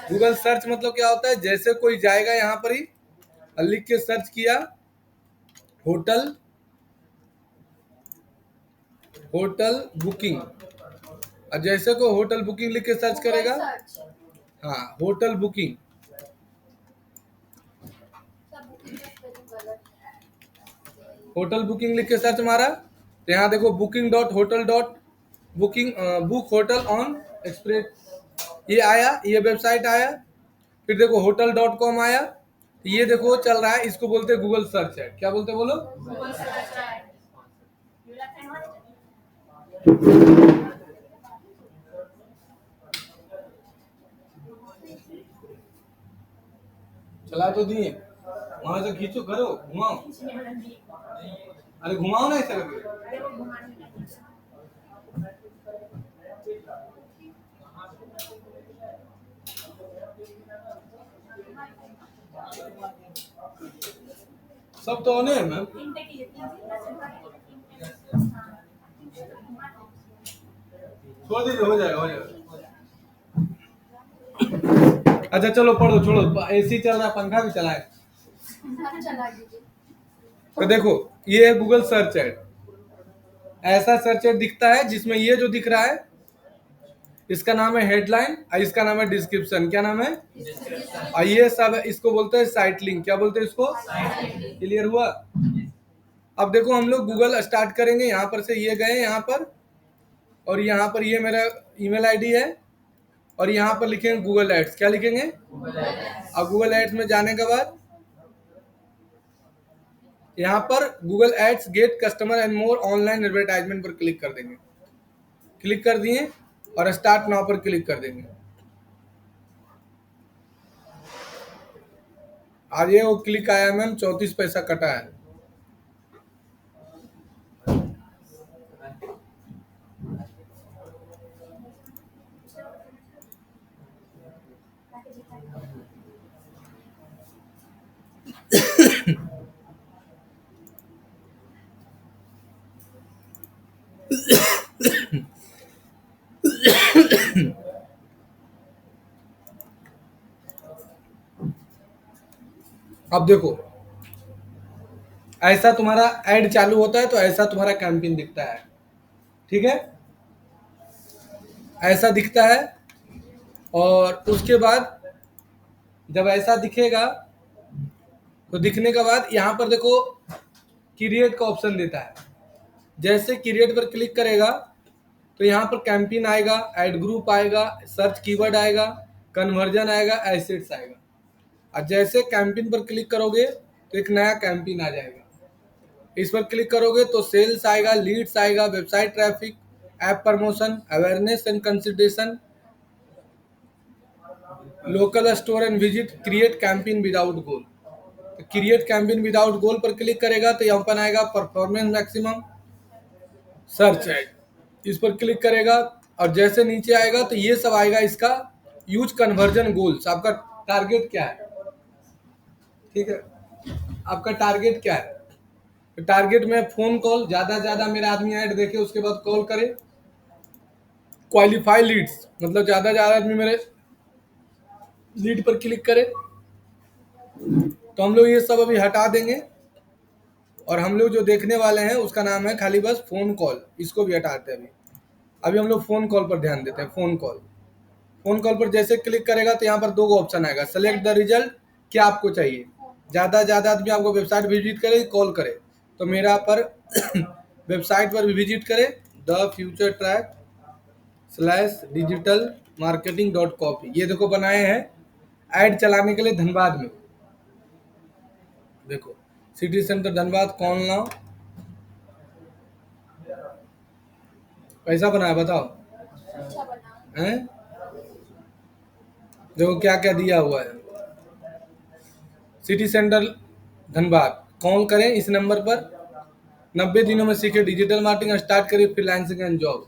Google search मतलब क्या होता है, जैसे कोई जाएगा यहाँ पर ही और लिख के सर्च किया होटल बुकिंग, और जैसे को होटल बुकिंग लिख के सर्च करेगा, हाँ होटल बुकिंग, होटल बुकिंग लिख के सर्च मारा तो यहाँ देखो booking dot hotel dot booking book hotel on express, ये आया, ये वेबसाइट आया। फिर देखो होटल डॉट कॉम आया, तो ये देखो चल रहा है, इसको बोलते हैं गूगल सर्च है। क्या बोलते हैं बोलो? चला तो दिए, वहां से खींचो, करो, घुमाओ, अरे घुमाओ ना ऐसे करके। सब तो होने हैं मैम। छोड़ दीजिए, हो जाएगा हो जाएगा। अच्छा चलो पढ़ो, छोड़ो, एसी चल रहा है, पंखा भी चलाए। तो देखो ये है गूगल सर्च एड, ऐसा सर्च एड दिखता है जिसमें ये जो दिख रहा है इसका नाम है हेडलाइन और इसका नाम है डिस्क्रिप्शन। क्या नाम है? और ये सब इसको बोलते हैं साइट लिंक। क्या बोलते हैं इसको? क्लियर हुआ? अब देखो हम लोग गूगल स्टार्ट करेंगे, यहाँ पर से ये गए यहाँ पर, और यहाँ पर ये मेरा ईमेल आईडी है, और यहाँ पर लिखेंगे गूगल एड्स। क्या लिखेंगे? और गूगल एड्स में जाने के बाद यहाँ पर Google ads get customer and more online advertisement पर क्लिक कर देंगे। क्लिक कर दिए और स्टार्ट नाउ पर क्लिक कर देंगे। आज ये वो क्लिक आया मैम, 34 पैसा कटा है। अब देखो ऐसा तुम्हारा ऐड चालू होता है तो ऐसा तुम्हारा कैंपेन दिखता है, ठीक है, ऐसा दिखता है। और उसके बाद जब ऐसा दिखेगा तो दिखने के बाद यहाँ पर देखो क्रिएट का ऑप्शन देता है। जैसे क्रिएट पर क्लिक करेगा तो यहाँ पर कैंपेन आएगा, ऐड ग्रुप आएगा, सर्च कीवर्ड आएगा, कन्वर्जन आएगा, एसेट्स आएगा। और जैसे कैंपेन पर क्लिक करोगे तो एक नया कैंपेन आ जाएगा। इस पर क्लिक करोगे तो सेल्स आएगा, लीड्स आएगा, website traffic, app promotion, awareness and consideration, local store and visit, create campaign without गोल। तो क्रिएट कैंपेन विदाउट गोल पर क्लिक करेगा तो यहाँ पर आएगा परफॉर्मेंस मैक्सिमम सर्च एड, इस पर क्लिक करेगा और जैसे नीचे आएगा तो ये सब आएगा इसका यूज कन्वर्जन गोल्स। आपका टारगेट क्या है, ठीक है, आपका टारगेट क्या है? तो टारगेट में फोन कॉल, ज्यादा मेरा आदमी ऐड देखे उसके बाद कॉल करे। क्वालिफाई लीड्स मतलब ज्यादा आदमी मेरे लीड पर क्लिक करे। तो हम लोग ये सब अभी हटा देंगे और हम लोग जो देखने वाले हैं उसका नाम है खाली बस फोन कॉल, इसको भी हटाते हैं। अभी हम लोग फोन कॉल पर ध्यान देते हैं। फोन कॉल पर जैसे क्लिक करेगा तो यहाँ पर दो ऑप्शन आएगा, सेलेक्ट द रिजल्ट, क्या आपको चाहिए, ज्यादा आदमी आपको वेबसाइट विजिट करे, कॉल करे। तो मेरा पर वेबसाइट पर भी विजिट करे, the future track /digital marketing.com। ये देखो बनाए हैं ऐड चलाने के लिए धनबाद में। देखो सिटी सेंटर धनबाद, कौन लाओ, कैसा बना है बताओ? हैं? देखो क्या क्या दिया हुआ है। सिटी सेंटर धनबाद, कॉल करें इस नंबर पर, 90 दिनों में सीखे डिजिटल मार्केटिंग, स्टार्ट करिए freelancing and job,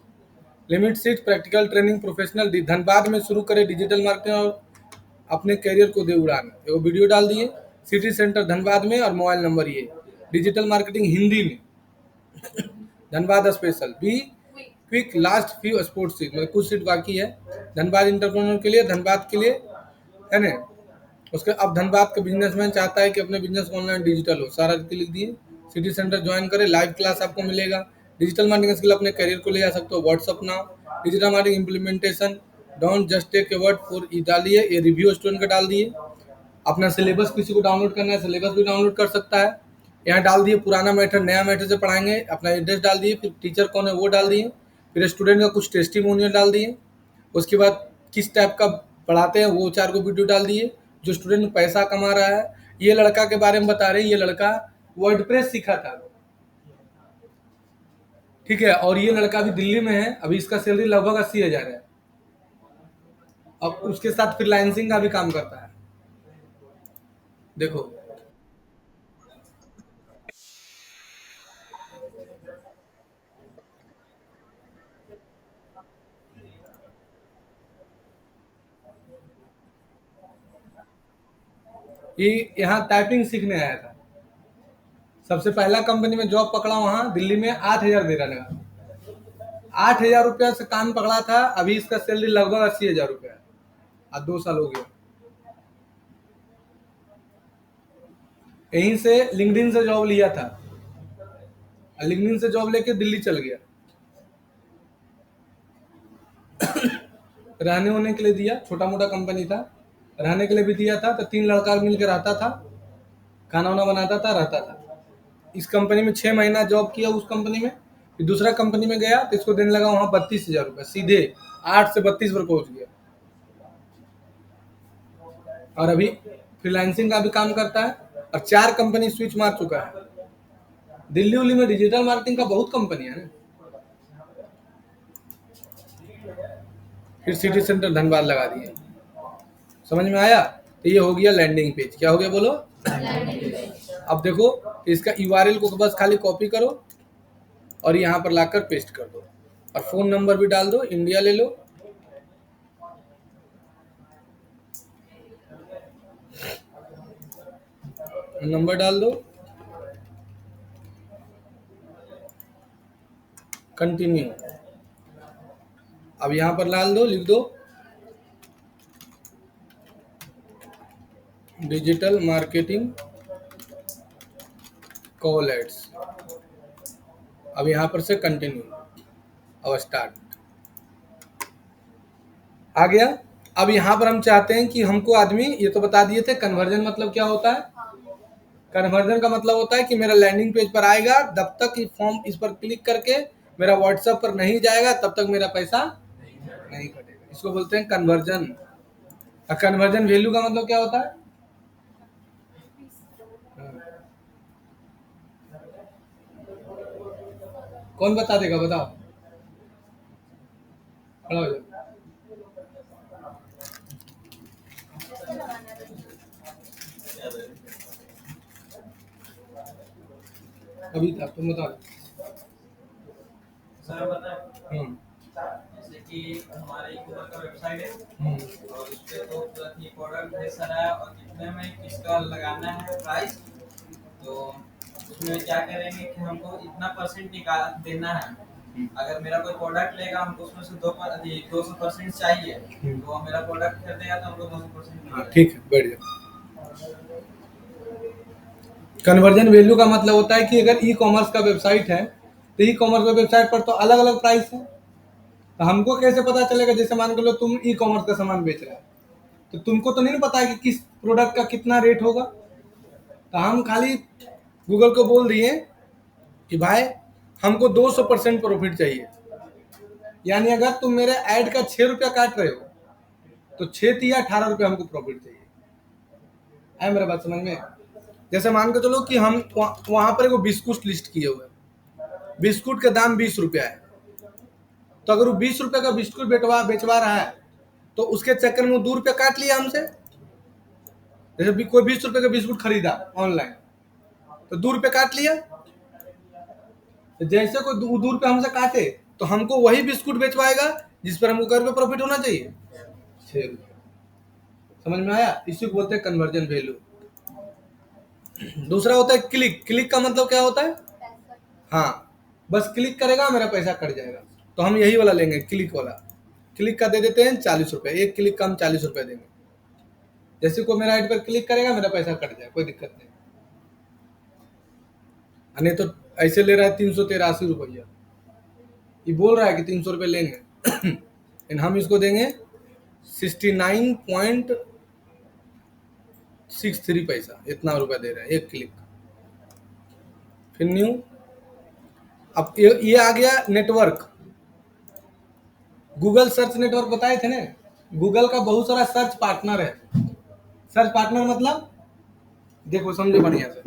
limit seat, practical training, professional. Dhanbad में शुरू करें डिजिटल मार्केटिंग और अपने करियर को दे उड़ान। वो वीडियो डाल दिए सिटी सेंटर धनबाद में, और मोबाइल नंबर ये, डिजिटल मार्केटिंग हिंदी में Dhanbad special, quick last few sports seat, मतलब कुछ सीट बाकी है धनबाद इंटरप्रेन्योर के लिए, धनबाद के लिए, है ना। उसके अब धनबाद का बिजनेसमैन चाहता है कि अपने बिजनेस को ऑनलाइन डिजिटल हो, सारा लिख दिए। सिटी सेंटर ज्वाइन करें, लाइव क्लास आपको मिलेगा। डिजिटल मार्केटिंग स्किल अपने करियर को ले जा सकते हो। WhatsApp now, digital marketing implementation, don't just take a word for ई डालिए, ये रिव्यू स्टूडेंट का डाल दिए। अपना सिलेबस किसी को डाउनलोड करना है, सिलेबस भी डाउनलोड कर सकता है। यहाँ डाल दिए पुराना मैटर नया मैटर से पढ़ाएंगे, अपना एड्रेस डाल दिए, फिर टीचर कौन है वो डाल दिए, फिर स्टूडेंट का कुछ टेस्टिमोनियल डाल दिए। उसके बाद किस टाइप का पढ़ाते हैं वो 4 को वीडियो डाल दिए। जो स्टूडेंट पैसा कमा रहा है, ये लड़का के बारे में बता रहे हैं, ये लड़का वर्डप्रेस सीखा था, ठीक है, और ये लड़का अभी दिल्ली में है, अभी इसका सैलरी लगभग 80,000 है। अब उसके साथ फ्रीलांसिंग का भी काम करता है। देखो ये यहाँ टाइपिंग सीखने आया था, सबसे पहला कंपनी में जॉब पकड़ा, वहां दिल्ली में 8,000 दे रहा लगा। 8,000 रुपया से काम पकड़ा था, अभी इसका सैलरी लगभग 80,000 रुपया है। आज 2 साल हो गया। यहीं से लिंक्डइन से जॉब लिया था, लिंक्डइन से जॉब लेके दिल्ली चल गया। रहने होने के लिए दिया, छोटा मोटा कंपनी था, रहने के लिए भी दिया था, तो 3 लड़का मिलकर रहता था, खाना वाना बनाता था, रहता था। इस कंपनी में 6 महीना जॉब किया, उस कंपनी में। फिर दूसरा कंपनी में गया तो इसको देने लगा वहां 32,000 रुपये, सीधे 8 से 32 पर पहुंच गया। और अभी फ्रीलांसिंग का भी काम करता है, और 4 कंपनी स्विच मार चुका है। दिल्ली उल्ली में डिजिटल मार्केटिंग का बहुत कंपनी है ना। फिर सिटी सेंटर धनबाद लगा दिए। समझ में आया? तो ये हो गया लैंडिंग पेज। क्या हो गया बोलो? अब देखो इसका यूआरएल को बस खाली कॉपी करो और यहाँ पर लाकर पेस्ट कर दो, और फोन नंबर भी डाल दो, इंडिया ले लो। नंबर डाल दो, कंटिन्यू। अब यहाँ पर डाल दो, लिख दो डिजिटल मार्केटिंग कॉल एड्स। अब यहाँ पर से कंटिन्यू, अब स्टार्ट। आ गया। अब यहाँ पर हम चाहते हैं कि हमको आदमी, ये तो बता दिए थे कन्वर्जन मतलब क्या होता है। कन्वर्जन का मतलब होता है कि मेरा लैंडिंग पेज पर आएगा, तब तक फॉर्म इस पर क्लिक करके मेरा व्हाट्सएप पर नहीं जाएगा, तब तक मेरा पैसा नहीं कटेगा। इसको बोलते हैं कन्वर्जन। और कन्वर्जन वैल्यू का मतलब क्या होता है? कौन बता देगा, बताओ, खड़ा हो जाओ। अभी तक तुम बताओ। सर बताएं। हम्म जैसे कि हमारे ई-कॉमर्स का वेबसाइट है हम्म और उस पे तो तुरंत ही प्रोडक्ट ढेर सारा है और कितने में किसका लगाना है प्राइस, तो उसमें क्या करेंगे कि हमको इतना परसेंट निकाल देना है। अगर मेरा कोई प्रोडक्ट लेगा हमको उसमें से 200% चाहिए, तो वो मेरा प्रोडक्ट खरीदेगा तो हमको 200% हाँ मिलेगा। ठीक है, बैठ जाओ। कन्वर्जन वैल्यू का मतलब होता है कि अगर ई कॉमर्स का वेबसाइट है, तो ई कॉमर्स का वेबसाइट पर तो अलग अलग प्राइस है। तो हमको कैसे पता चलेगा? जैसे मान के लो तुम ई कॉमर्स का सामान बेच रहे हो, तो तुमको तो नहीं पता है कि किस प्रोडक्ट का कितना रेट होगा। तो हम खाली गूगल को बोल दिए कि भाई हमको 200% प्रॉफिट चाहिए। यानी अगर तुम मेरे ऐड का 6 रुपया काट रहे हो, तो 6 या 18 रुपया हमको प्रॉफिट चाहिए। है मेरा बात समझ में? जैसे मान के चलो कि हम वहां पर एगो बिस्कुट लिस्ट किए हुए हैं, बिस्कुट का दाम 20 रुपया है। तो अगर वो 20 रुपये का बिस्कुट बेचवा रहा है, तो उसके चक्कर में वो 2 रुपया काट लिया हमसे। जैसे भी कोई 20 रुपये का बिस्कुट खरीदा ऑनलाइन, तो 2 रुपये काट लिया। तो जैसे कोई 2 रुपये हमसे काटे, तो हमको वही बिस्कुट बेचवाएगा जिस पर हमको कर पे प्रॉफिट होना चाहिए, 6 रुपये। समझ में आया? इसी को बोलते हैं कन्वर्जन वैल्यू। दूसरा होता है क्लिक। क्लिक का मतलब क्या होता है? हाँ, बस क्लिक करेगा मेरा पैसा कट जाएगा। तो हम यही वाला लेंगे, क्लिक वाला। क्लिक का दे देते हैं 40 रुपये, एक क्लिक का हम 40 रुपये देंगे। जैसे कोई मेरा ऐड पर क्लिक करेगा मेरा पैसा कट जाए, कोई दिक्कत नहीं। नहीं तो ऐसे ले रहा है 383 रुपया, ये बोल रहा है कि 300 रुपये लेंगे लेकिन हम इसको देंगे 69.63 पैसा, इतना रुपया दे रहे हैं एक क्लिक। फिर न्यू, अब ये आ गया नेटवर्क, गूगल सर्च नेटवर्क बताए थे ना, गूगल का बहुत सारा सर्च पार्टनर है। सर्च पार्टनर मतलब देखो समझो बढ़िया से,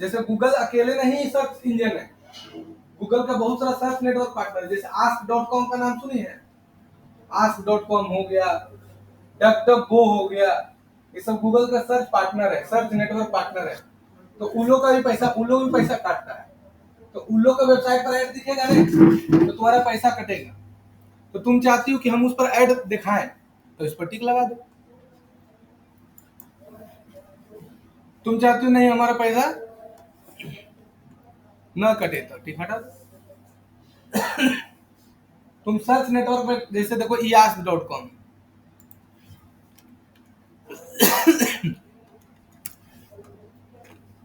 जैसे गूगल अकेले नहीं सर्च इंजन है, गूगल का बहुत सारा सर्च नेटवर्क पार्टनर है। जैसे ask.com का नाम सुनी है, ask.com हो गया, डकडकगो हो गया, ये सब गूगल का सर्च पार्टनर है, सर्च नेटवर्क पार्टनर है। तो उन लोग का भी पैसा, उन लोग भी पैसा काटता है। तो उन लोग का वेबसाइट पर ऐड दिखेगा नहीं तो तुम्हारा पैसा कटेगा। तो तुम चाहती हो कि हम उस पर ऐड दिखाएं, तो इस पर टिक लगा दो। तुम चाहती हो नहीं हमारा पैसा न कटे, तो टिक हटा दो। तुम सर्च नेटवर्क पे जैसे देखो eask.com,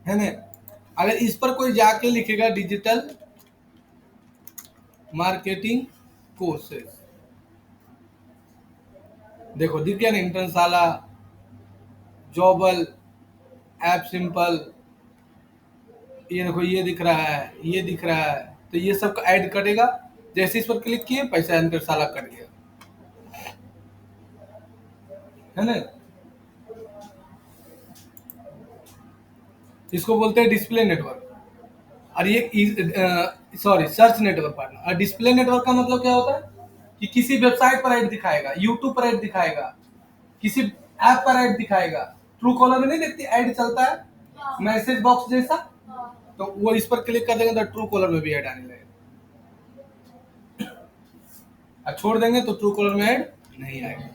है ना, अगर इस पर कोई जाके लिखेगा डिजिटल मार्केटिंग कोर्सेज, देखो दिख गया ना, इंटर्नशाला, जॉबल, ऐप सिंपल, ये देखो ये दिख रहा है, ये दिख रहा है, तो ये सब ऐड कटेगा। जैसे इस पर क्लिक किए पैसा इंटर्नशाला कट गया, है ना। इसको बोलते हैं डिस्प्ले नेटवर्क। और ये सॉरी सर्च नेटवर्क पार्टनर। और डिस्प्ले नेटवर्क का मतलब क्या होता है कि किसी वेबसाइट पर ऐड दिखाएगा, यूट्यूब पर ऐड दिखाएगा, किसी ऐप पर ऐड दिखाएगा। ट्रू कॉलर में नहीं देखती ऐड चलता है मैसेज बॉक्स जैसा, तो वो इस पर क्लिक कर देंगे तो ट्रू कॉलर में भी ऐड आने लगेगा, और छोड़ देंगे तो ट्रू कॉलर में ऐड नहीं आएगा।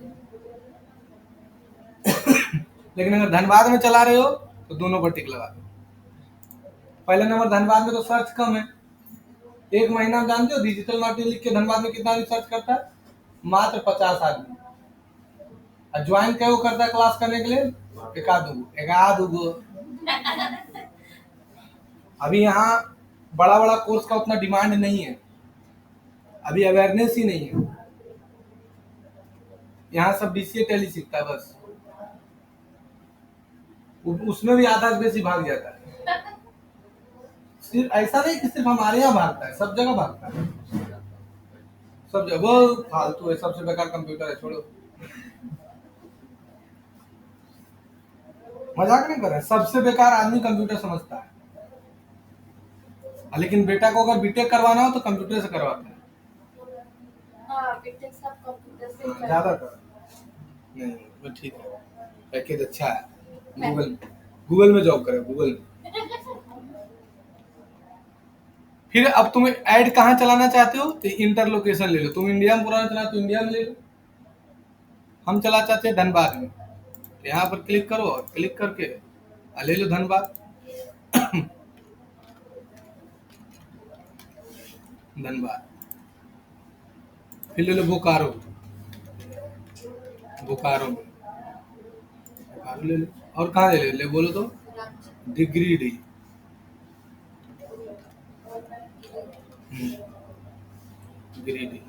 लेकिन अगर धनबाद में चला रहे हो तो दोनों पर टिक लगा दो। पहले नंबर धनबाद में तो सर्च कम है, एक महीना में जानते हो डिजिटल मार्केटिंग लिख के धनबाद में कितना रिसर्च करता है, मात्र 50 आदमी। और ज्वाइन क्या वो करता है क्लास करने के लिए, एकाध गो। अभी यहाँ बड़ा बड़ा कोर्स का उतना डिमांड नहीं है, अभी अवेयरनेस ही नहीं है। यहाँ सब डीसीए टेली सीखता है बस, उसमें भी आधा बेसी भाग जाता है। सिर्फ ऐसा नहीं कि सिर्फ हमारे यहाँ भागता है, सब जगह भागता है, सब जगह। वो फालतू है, सबसे बेकार कंप्यूटर है, छोड़ो, मजाक नहीं कर रहे, सबसे बेकार आदमी कंप्यूटर समझता है। लेकिन बेटा को अगर बीटेक करवाना हो तो कंप्यूटर से करवाते हैं ज्यादातर। नहीं वो ठीक है, पैकेज अच्छा है, गूगल में जॉब करे, गूगल में। फिर अब तुम ऐड कहाँ चलाना चाहते हो, तो इंटर लोकेशन ले लो। तुम इंडिया में पुराना चला तो इंडिया में ले लो, हम चला चाहते हैं धनबाद में, यहाँ पर क्लिक करो और क्लिक करके ले लो धनबाद। धनबाद, फिर ले लो बोकारो, बोकारो ले लो। और कहाँ ले बोलो तो गिरिडीह, गिरिडीह।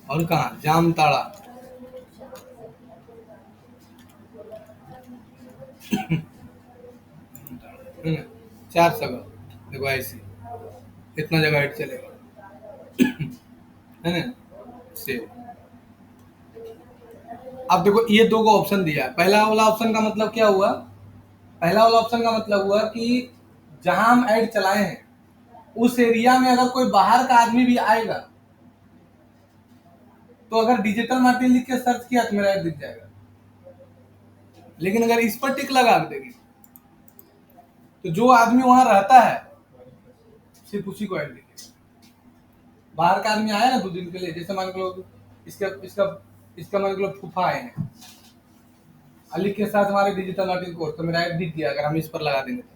और कहाँ जामताड़ा, चार जगह देखो ऐसे, इतना जगह ऐड चलेगा, है ना। सेव। अब देखो ये दो को ऑप्शन दिया है। पहला वाला ऑप्शन का मतलब क्या हुआ, पहला वाला ऑप्शन का मतलब हुआ कि जहां हम ऐड चलाए हैं उस एरिया में अगर कोई बाहर का आदमी भी आएगा तो अगर डिजिटल मार्केटिंग लिख के सर्च किया तो मेरा ऐड दिख जाएगा। लेकिन अगर इस पर टिक लगा देगी तो जो आदमी वहां रहता है सिर्फ उसी को ऐड दिखेगा। बाहर का आदमी आया ना 2 दिन के लिए, जैसे मान लो इसका मान लो फूफा आए हैं, अली के साथ हमारे डिजिटल मार्केटिंग कोर्स, तो मेरा ऐड दिख गया अगर हम इस पर लगा देंगे तो।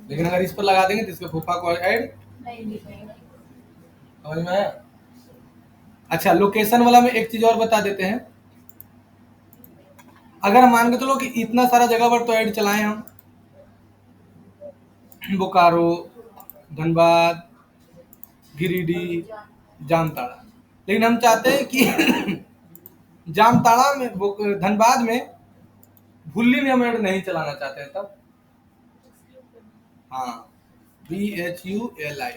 लेकिन अगर इस पर लगा देंगे तो इसके फूफा को ऐड नहीं दिखेगा। समझ में आया? अच्छा, लोकेशन वाला में एक चीज और बता देते हैं। अगर मान के चलो कि इतना सारा जगह पर तो ऐड चलाएं हम, बोकारो, धनबाद, गिरिडीह, जामताड़ा, लेकिन हम चाहते हैं कि जामताड़ा में, धनबाद में, भुल्ली में हम ऐड नहीं चलाना चाहते हैं। तब हाँ, BHULI,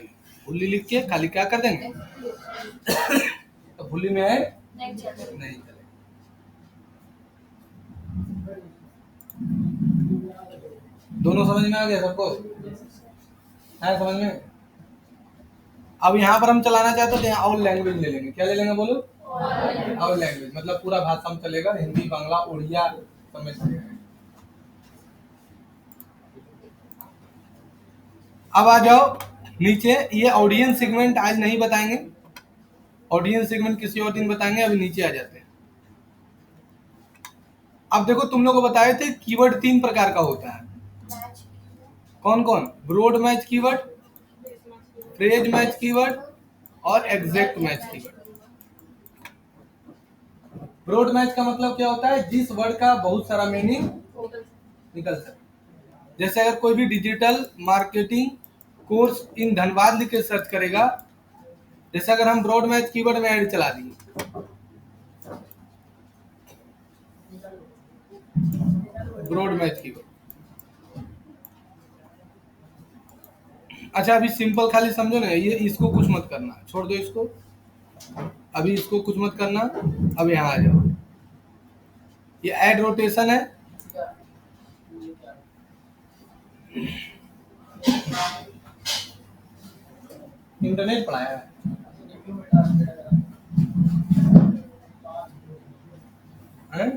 भुल्ली लिख के खाली क्या कर देंगे, तो भुल्ली में ऐड नहीं चलेगा। दोनों समझ में आ गया सबको? है समझ में? अब यहाँ पर हम चलाना चाहते हैं तो यहाँ और लैंग्वेज ले लेंगे। क्या ले लेंगे बोलो? और लैंग्वेज, मतलब पूरा भाषा में चलेगा, हिंदी, बांग्ला, उड़िया सब में चलेगा। अब आ जाओ नीचे, ये ऑडियंस सेगमेंट आज नहीं बताएंगे, ऑडियंस सेगमेंट किसी और दिन बताएंगे। अभी नीचे आ जाते हैं। अब देखो, तुम लोग को बताए थे कीवर्ड 3 प्रकार का होता है। कौन कौन? Broad match keyword, phrase match keyword और exact match keyword. Broad match का मतलब क्या होता है? जिस वर्ड का बहुत सारा मीनिंग निकल सके। जैसे अगर कोई भी digital marketing course in Dhanbad लिख के सर्च करेगा, जैसे अगर हम ब्रॉड मैच कीवर्ड में ऐड चला दिए, ब्रॉड मैच कीवर्ड। अच्छा, अभी सिंपल खाली समझो ना, ये इसको कुछ मत करना, छोड़ दो इसको, अभी इसको कुछ मत करना। अब यहाँ आ जाओ, ये ऐड रोटेशन है, इंटरनेट पढ़ाया है। हैं?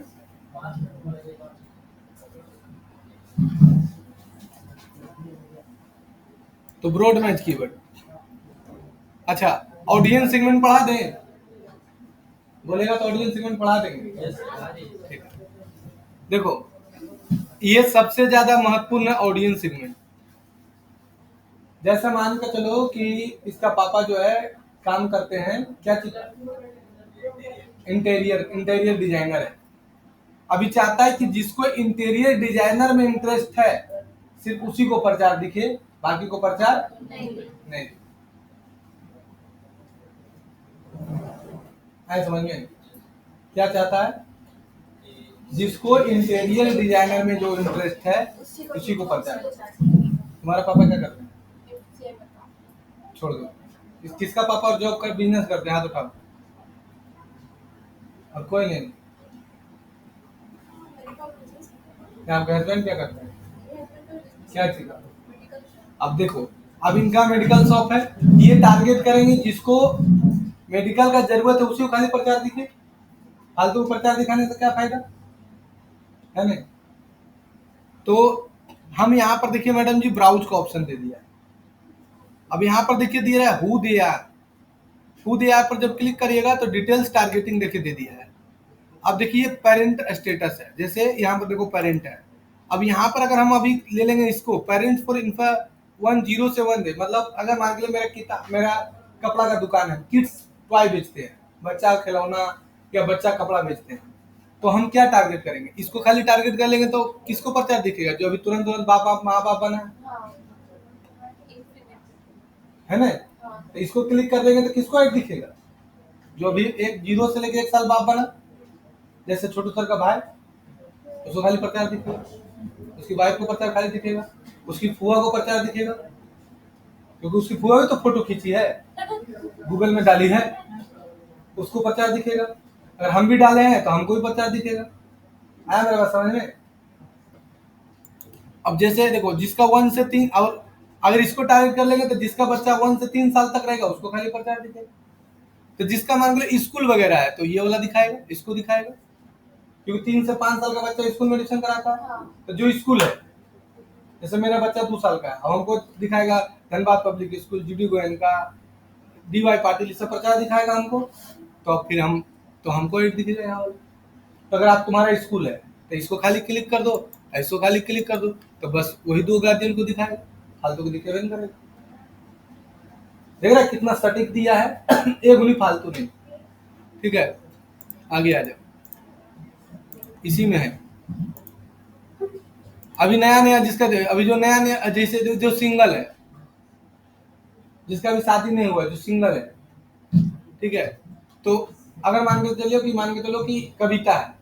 तो ब्रॉड मैच कीवर्ड। अच्छा, ऑडियंस सेगमेंट पढ़ा दें? बोलेगा तो ऑडियंस सेगमेंट पढ़ा देंगे। ठीक है, देखो ये सबसे ज्यादा महत्वपूर्ण है ऑडियंस सेगमेंट। जैसा मान के चलो कि इसका पापा जो है काम करते हैं, क्या चीज? इंटीरियर डिजाइनर है। अभी चाहता है कि जिसको इंटीरियर डिजाइनर में इंटरेस्ट है सिर्फ उसी को प्रचार दिखे, बाकी को प्रचार नहीं। समझ में? क्या चाहता है? जिसको इंटीरियर डिजाइनर में जो इंटरेस्ट है उसी को प्रचार। तुम्हारा पापा क्या करते हैं? छोड़ दो। किसका पापा और जॉब कर बिजनेस करते हैं? हाथ उठाओ। और कोई नहीं? आपका हस्बैंड क्या करते हैं? क्या चीज? अब देखो, अब इनका मेडिकल शॉप है, ये टारगेट करेंगे जिसको मेडिकल का जरूरत है उसी को खाली प्रचार दिखे। फालतू प्रचार दिखाने से क्या फायदा है? नहीं। तो हम यहाँ पर देखिए मैडम जी, ब्राउज का ऑप्शन दे दिया है। अब यहाँ पर देखिए दिया है who they are. Who they are पर जब क्लिक करिएगा तो डिटेल्स टारगेटिंग देखिए दे दिया है। अब देखिए पेरेंट स्टेटस है, जैसे यहाँ पर देखो पेरेंट है। अब यहाँ पर अगर हम अभी ले लेंगे इसको, पेरेंट्स फॉर इन्फा 10 से 1 दे, मतलब अगर मान लीजिए मेरा कपड़ा का दुकान है, किड्स टॉय बेचते हैं, बच्चा खिलौना या बच्चा कपड़ा बेचते हैं, तो हम क्या टारगेट करेंगे? इसको खाली टारगेट कर लेंगे तो किसको प्रचार दिखेगा? जो अभी तुरंत बाप माँ बाप बना है ना, तो इसको क्लिक कर देंगे तो किसको ऐड दिखेगा? जो अभी 0 से लेकर 1 साल बाप बना, जैसे छोटू सर का भाई, उसको खाली प्रचार दिखेगा, उसकी वाइफ को प्रचार खाली दिखेगा, उसकी फुआ को प्रचार दिखेगा, क्योंकि उसकी फुआ भी तो फोटो खींची है, गूगल में डाली है, उसको प्रचार दिखेगा। अगर हम भी डाले हैं तो हमको भी प्रचार दिखेगा। आया मेरे बात समझ में? अब जैसे देखो, जिसका 1 से 3, और अगर इसको टारगेट कर लेंगे तो जिसका बच्चा 1 से 3 साल तक रहेगा उसको खाली प्रचार दिखेगा। तो जिसका मान लो स्कूल वगैरह है तो ये वाला दिखाएगा, इसको दिखाएगा, क्योंकि 3 से 5 साल का बच्चा स्कूल में एडमिशन कराता है। तो जो स्कूल है, जैसे मेरा बच्चा 2 साल का है, हमको दिखाएगा Dhanbad public school, GD Goyan का, DY पाटिल, इससे प्रचार दिखाएगा हमको, तो फिर हमको एड दिख जाएगा। तो अगर आप तुम्हारा स्कूल है तो इसको खाली क्लिक कर दो, इसको खाली क्लिक कर दो, तो बस वही 2 गार्जियन को दिखाएगा, फालतू को दिखेगा नहीं करेगा। देख रहा है कितना सटीक दिया है। एक उंगली फालतू नहीं। ठीक है, आगे आ जाओ, इसी में है। अभी नया नया जिसका अभी जो नया नया जैसे जो सिंगल है, जिसका अभी शादी नहीं हुआ, जो सिंगल है, ठीक है, तो अगर मान के चलो कि कविता है,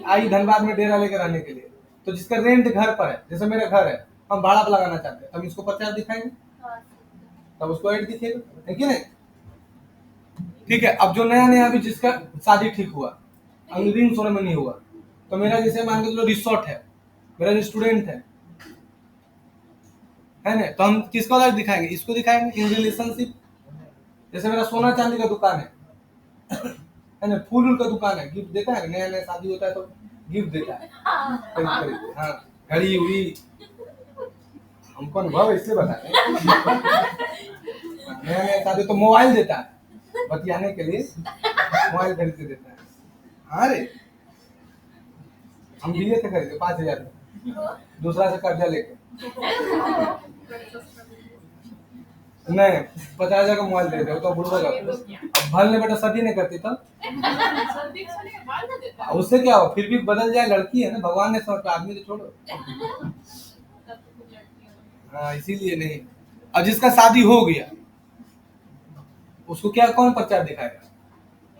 आई धनबाद में डेरा लेकर रहने के लिए, तो जिसका रेंट घर पर है, जैसे मेरा घर है, हम भाड़ा पर लगाना चाहते हैं, हम इसको प्रचार दिखाएंगे, तब उसको ऐड दिखेगा, है कि नहीं? ठीक है, अब जो नया नया अभी जिसका शादी ठीक हुआ, रिंग सेरेमनी हुआ, तो मेरा जैसे मान के चलो रिसोर्ट है, मेरा रेस्टोरेंट है ना, तो हम किसको लाइव दिखाएंगे? इसको दिखाएंगे इन रिलेशनशिप। जैसे मेरा सोना चांदी का दुकान है ना, फूल का दुकान है, गिफ्ट देता है, नया नया शादी होता है तो गिफ्ट देता है, खरीद खरीद, हाँ, घड़ी उड़ी, हमको अनुभव इसलिए बताते हैं। नया नया शादी तो मोबाइल देता है बतियाने के लिए, मोबाइल खरीद के देता है। हाँ रे, हम दिए थे खरीदे 5,000 दूसरा से कर्जा लेके, नहीं 50,000 का मोबाइल दे दे तो बुढ़वा का भल ने बेटा शादी नहीं करती तब उससे क्या हो, फिर भी बदल जाए, लड़की है ना, भगवान ने समझ, आदमी तो छोड़ो। हाँ, इसीलिए नहीं। अब जिसका शादी हो गया उसको क्या कौन प्रचार दिखाएगा?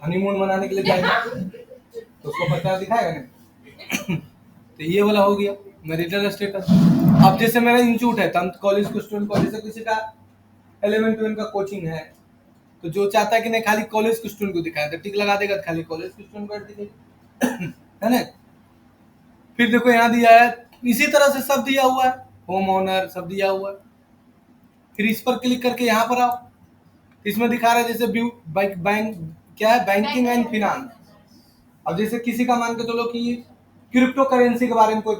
हनीमून मनाने के लिए जाएगा तो उसको प्रचार दिखाएगा नहीं। तो ये वाला हो गया मैरिटल स्टेटस। अब जैसे मेरा इंस्टीट्यूट है, तो कॉलेज के स्टूडेंट को, जैसे किसी का 11 12 का कोचिंग है, तो जो चाहता है कि नहीं खाली कॉलेज के स्टूडेंट को दिखाए, तो टिक लगा देगा, तो खाली कॉलेज के स्टूडेंट को दिखेगा, है ना? फिर देखो यहाँ दिया है, इसी तरह से सब दिया हुआ है, होम ऑनर सब दिया हुआ है। फिर इस पर क्लिक करके यहाँ पर आओ, इसमें दिखा रहा है जैसे बैंक क्या है, बैंकिंग एंड फिनांस। अब जैसे किसी का मान के चलो कि क्रिप्टो करेंसी के बारे में कोई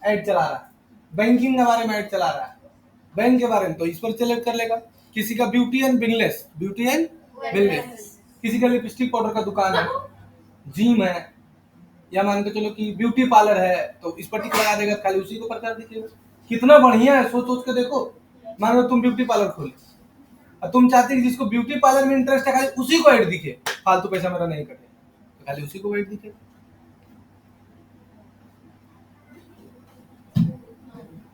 ऐड चला रहा है, बैंकिंग के बारे में ऐड चला रहा है, बैंक के बारे में, तो इस पर सेलेक्ट कर लेगा। किसी का ब्यूटी एंड बिजनेस, किसी का लिपस्टिक पाउडर का दुकान है, जिम है, या मान के चलो कि ब्यूटी पार्लर है, तो इस पर टिक लगा देगा, खाली उसी को प्रचार दिखेगा। कितना बढ़िया है, सोच सोच के देखो। मान लो तुम ब्यूटी पार्लर खोले, और तुम चाहते कि जिसको ब्यूटी पार्लर में इंटरेस्ट है, खाली उसी को ऐड दिखे, फालतू पैसा मेरा नहीं कटे, तो खाली उसी को ऐड दिखे।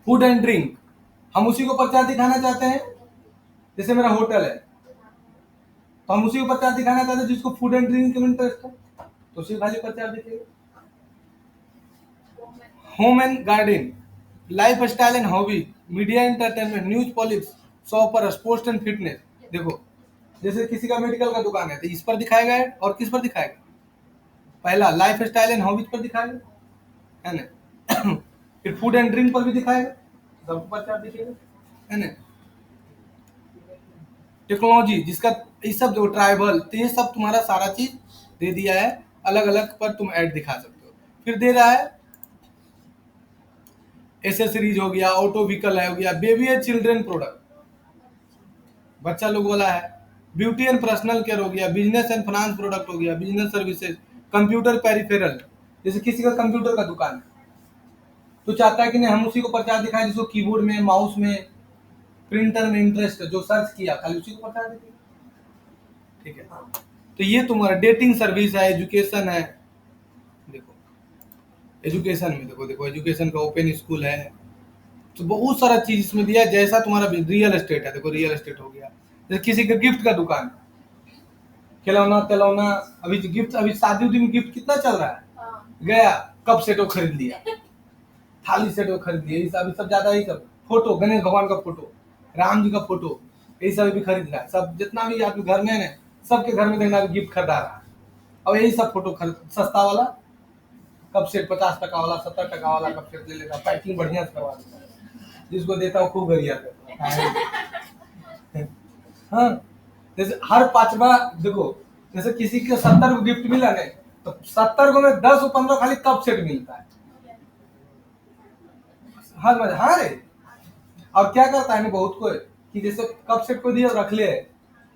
फूड एंड ड्रिंक, हम उसी को प्रचार दिखाना चाहते हैं, जैसे मेरा होटल है, तो हम उसी को प्रचार दिखाना चाहते हैं जिसको फूड एंड ड्रिंक में इंटरेस्ट है, तो उसी खाली प्रचार दिखेगा। Home and garden, life style and hobby, media entertainment, news, politics, shopper, sports and fitness. देखो जैसे किसी का मेडिकल का दुकान है, तो इस पर दिखाएगा ऐड, और किस पर दिखाएगा? पहला लाइफ स्टाइल एंड हॉबीज पर दिखाएगा, है ना? फिर फूड एंड ड्रिंक पर भी दिखाएगा, सब प्रचार दिखेगा, है ना? टेक्नोलॉजी, जिसका ये सब जो ट्राइबल, तो ये सब तुम्हारा सारा चीज दे दिया है, अलग अलग पर तुम ऐड दिखा सकते हो। फिर दे रहा है एसेसरीज हो गया, ऑटो व्हीकल है हो गया, बेबी एंड चिल्ड्रन प्रोडक्ट, बच्चा लोग वाला है, ब्यूटी एंड पर्सनल केयर हो गया, बिजनेस एंड फाइनेंस प्रोडक्ट हो गया, बिजनेस सर्विसेज, कंप्यूटर पेरिफेरल, जैसे किसी का कंप्यूटर का दुकान है, तो चाहता है कि नहीं हम उसी को प्रचार दिखाए जिसको कीबोर्ड में, माउस में, प्रिंटर में इंटरेस्ट है, जो सर्च किया खाली उसी को प्रचार दिखाए। ठीक है, तो ये तुम्हारा डेटिंग सर्विस है, एजुकेशन है। देखो एजुकेशन में देखो एजुकेशन का ओपन स्कूल है, तो बहुत सारा चीज इसमें दिया है। जैसा तुम्हारा रियल एस्टेट है, देखो रियल एस्टेट हो गया, जैसे किसी का गिफ्ट का दुकान, खिलौना तिलौना, अभी गिफ्ट, अभी शादी उदी में गिफ्ट कितना चल रहा है, गया कप सेट वो खरीद लिया, थाली सेट वो खरीद लिया, ये सब ज्यादा, ही सब फोटो, गणेश भगवान का फोटो, राम जी का फोटो, यही सब भी खरीद रहा है। सब जितना भी आदमी घर में है ना, सबके घर में देखना गिफ्ट खरीदा रहा है, और यही सब फोटो खरीद, सस्ता वाला कप सेट, 50 टका वाला, 70 टका वाला कप सेट ले लेता, पैकिंग बढ़िया से करवा देता, जिसको देता हूँ खूब गरिया करता। हाँ, जैसे हर 5वां देखो, जैसे किसी के 70 को गिफ्ट मिला नहीं, तो 70 को में 10 और 15 खाली कप सेट मिलता है। हाँ हाँ रे, और क्या करता है ना बहुत को, कि जैसे कप सेट को दिया रख ले,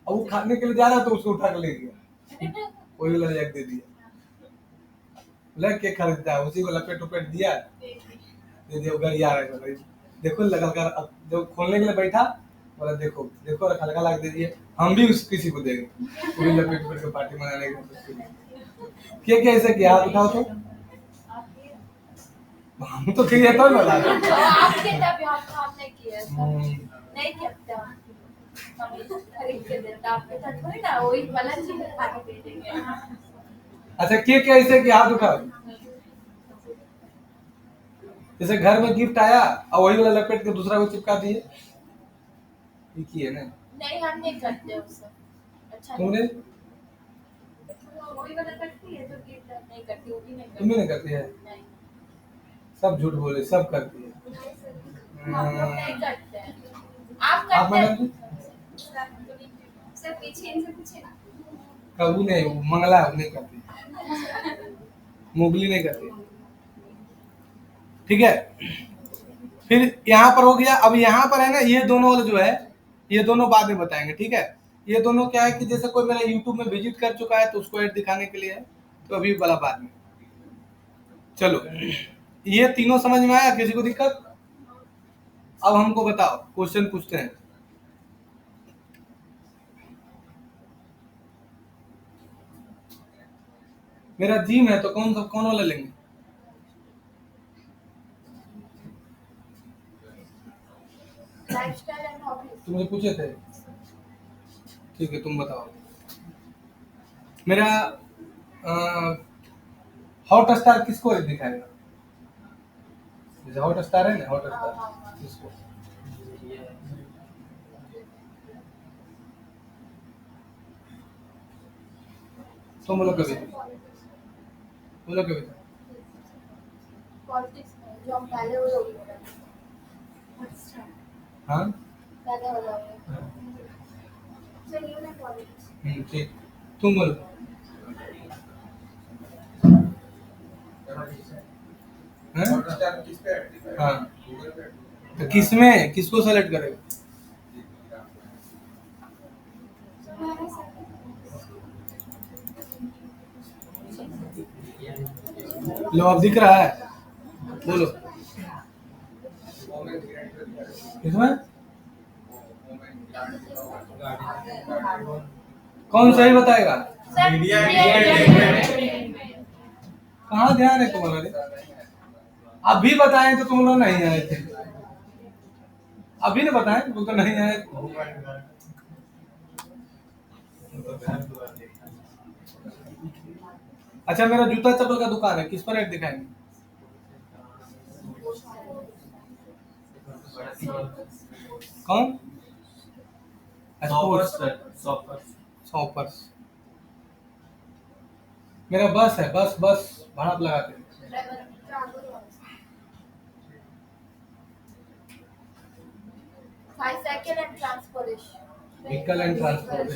और वो खाने के लिए जा रहा है तो उसको उठा के ले गया, वही वाला एक दे दिया, लग के खरीदता है, उसी को लपेट उपेट दिया, दे दिया, गरिया रहा है। देखो लगा कर, अब जब खोलने के लिए बैठा, बोला देखो देखो हल्का लगा दीजिए, हम भी उस किसी को देंगे पूरी लपेट पट के पार्टी मनाने के लिए। क्या क्या ऐसा किया, हाथ उठाओ तो हम तो किए तो बता दो। आपके तब आपने किया नहीं करते हम खरीद के देते आपके साथ थोड़ी ना वही वाला चीज खा के दे देंगे। अच्छा क्या ऐसे किया, हाथ उठाओ। जैसे घर में गिफ्ट आया और वही वाला लपेट के दूसरा को चिपका दिए, ये की है ना। नहीं हम नहीं करते उससे। अच्छा तुमने वही वाला करती है तो गिफ्ट नहीं करती, वो भी नहीं तुम भी नहीं करती है, नहीं सब झूठ बोले, सब करती है। हम लोग नहीं करते हैं। आप आप करते हैं मैडम सर पीछे इनसे पूछे ना। कबू नहीं, वो मंगला है, वो नहीं करती, मुगली नहीं करती। ठीक है, फिर यहाँ पर हो गया। अब यहाँ पर है ना, ये दोनों वाला जो है, ये दोनों बाद में बताएंगे। ठीक है, ये दोनों क्या है कि जैसे कोई मेरा YouTube में विजिट कर चुका है तो उसको ऐड दिखाने के लिए है, तो अभी वाला बाद में। चलो, ये तीनों समझ में आया, किसी को दिक्कत? अब हमको बताओ, क्वेश्चन पूछते हैं। मेरा जिम है तो कौन वाला लेंगे? लाइफस्टाइल एंड हॉबीज तुमसे पूछे थे, ठीक है तुम बताओ। मेरा हॉट स्टार किसको दिखाएगा? जैसे हॉट स्टार है ना, हॉट स्टार किसको? तुम बोलो कभी, बोलो कभी। पॉलिटिक्स में जो हम पहले वो लोग हाँ पहले वाला चलिए ना पॉलिटिक्स। ठीक, तुम बोलो। हाँ, तो किसमें किसको सेलेक्ट करेगा? लो अब दिख रहा है, बोलो इसमें कौन सही बताएगा? कहाँ ध्यान है तुम्हारा? अभी बताएं तो तुम लोग नहीं आए थे, अभी ने बताएं तुम तो नहीं आए। अच्छा, मेरा जूता चप्पल का दुकान है, किस पर ऐड दिखाएंगे? कौन? शॉपर्स। मेरा बस है, बस भाड़ा पे लगाते हैं। Cycle and transportation vehicle and transport.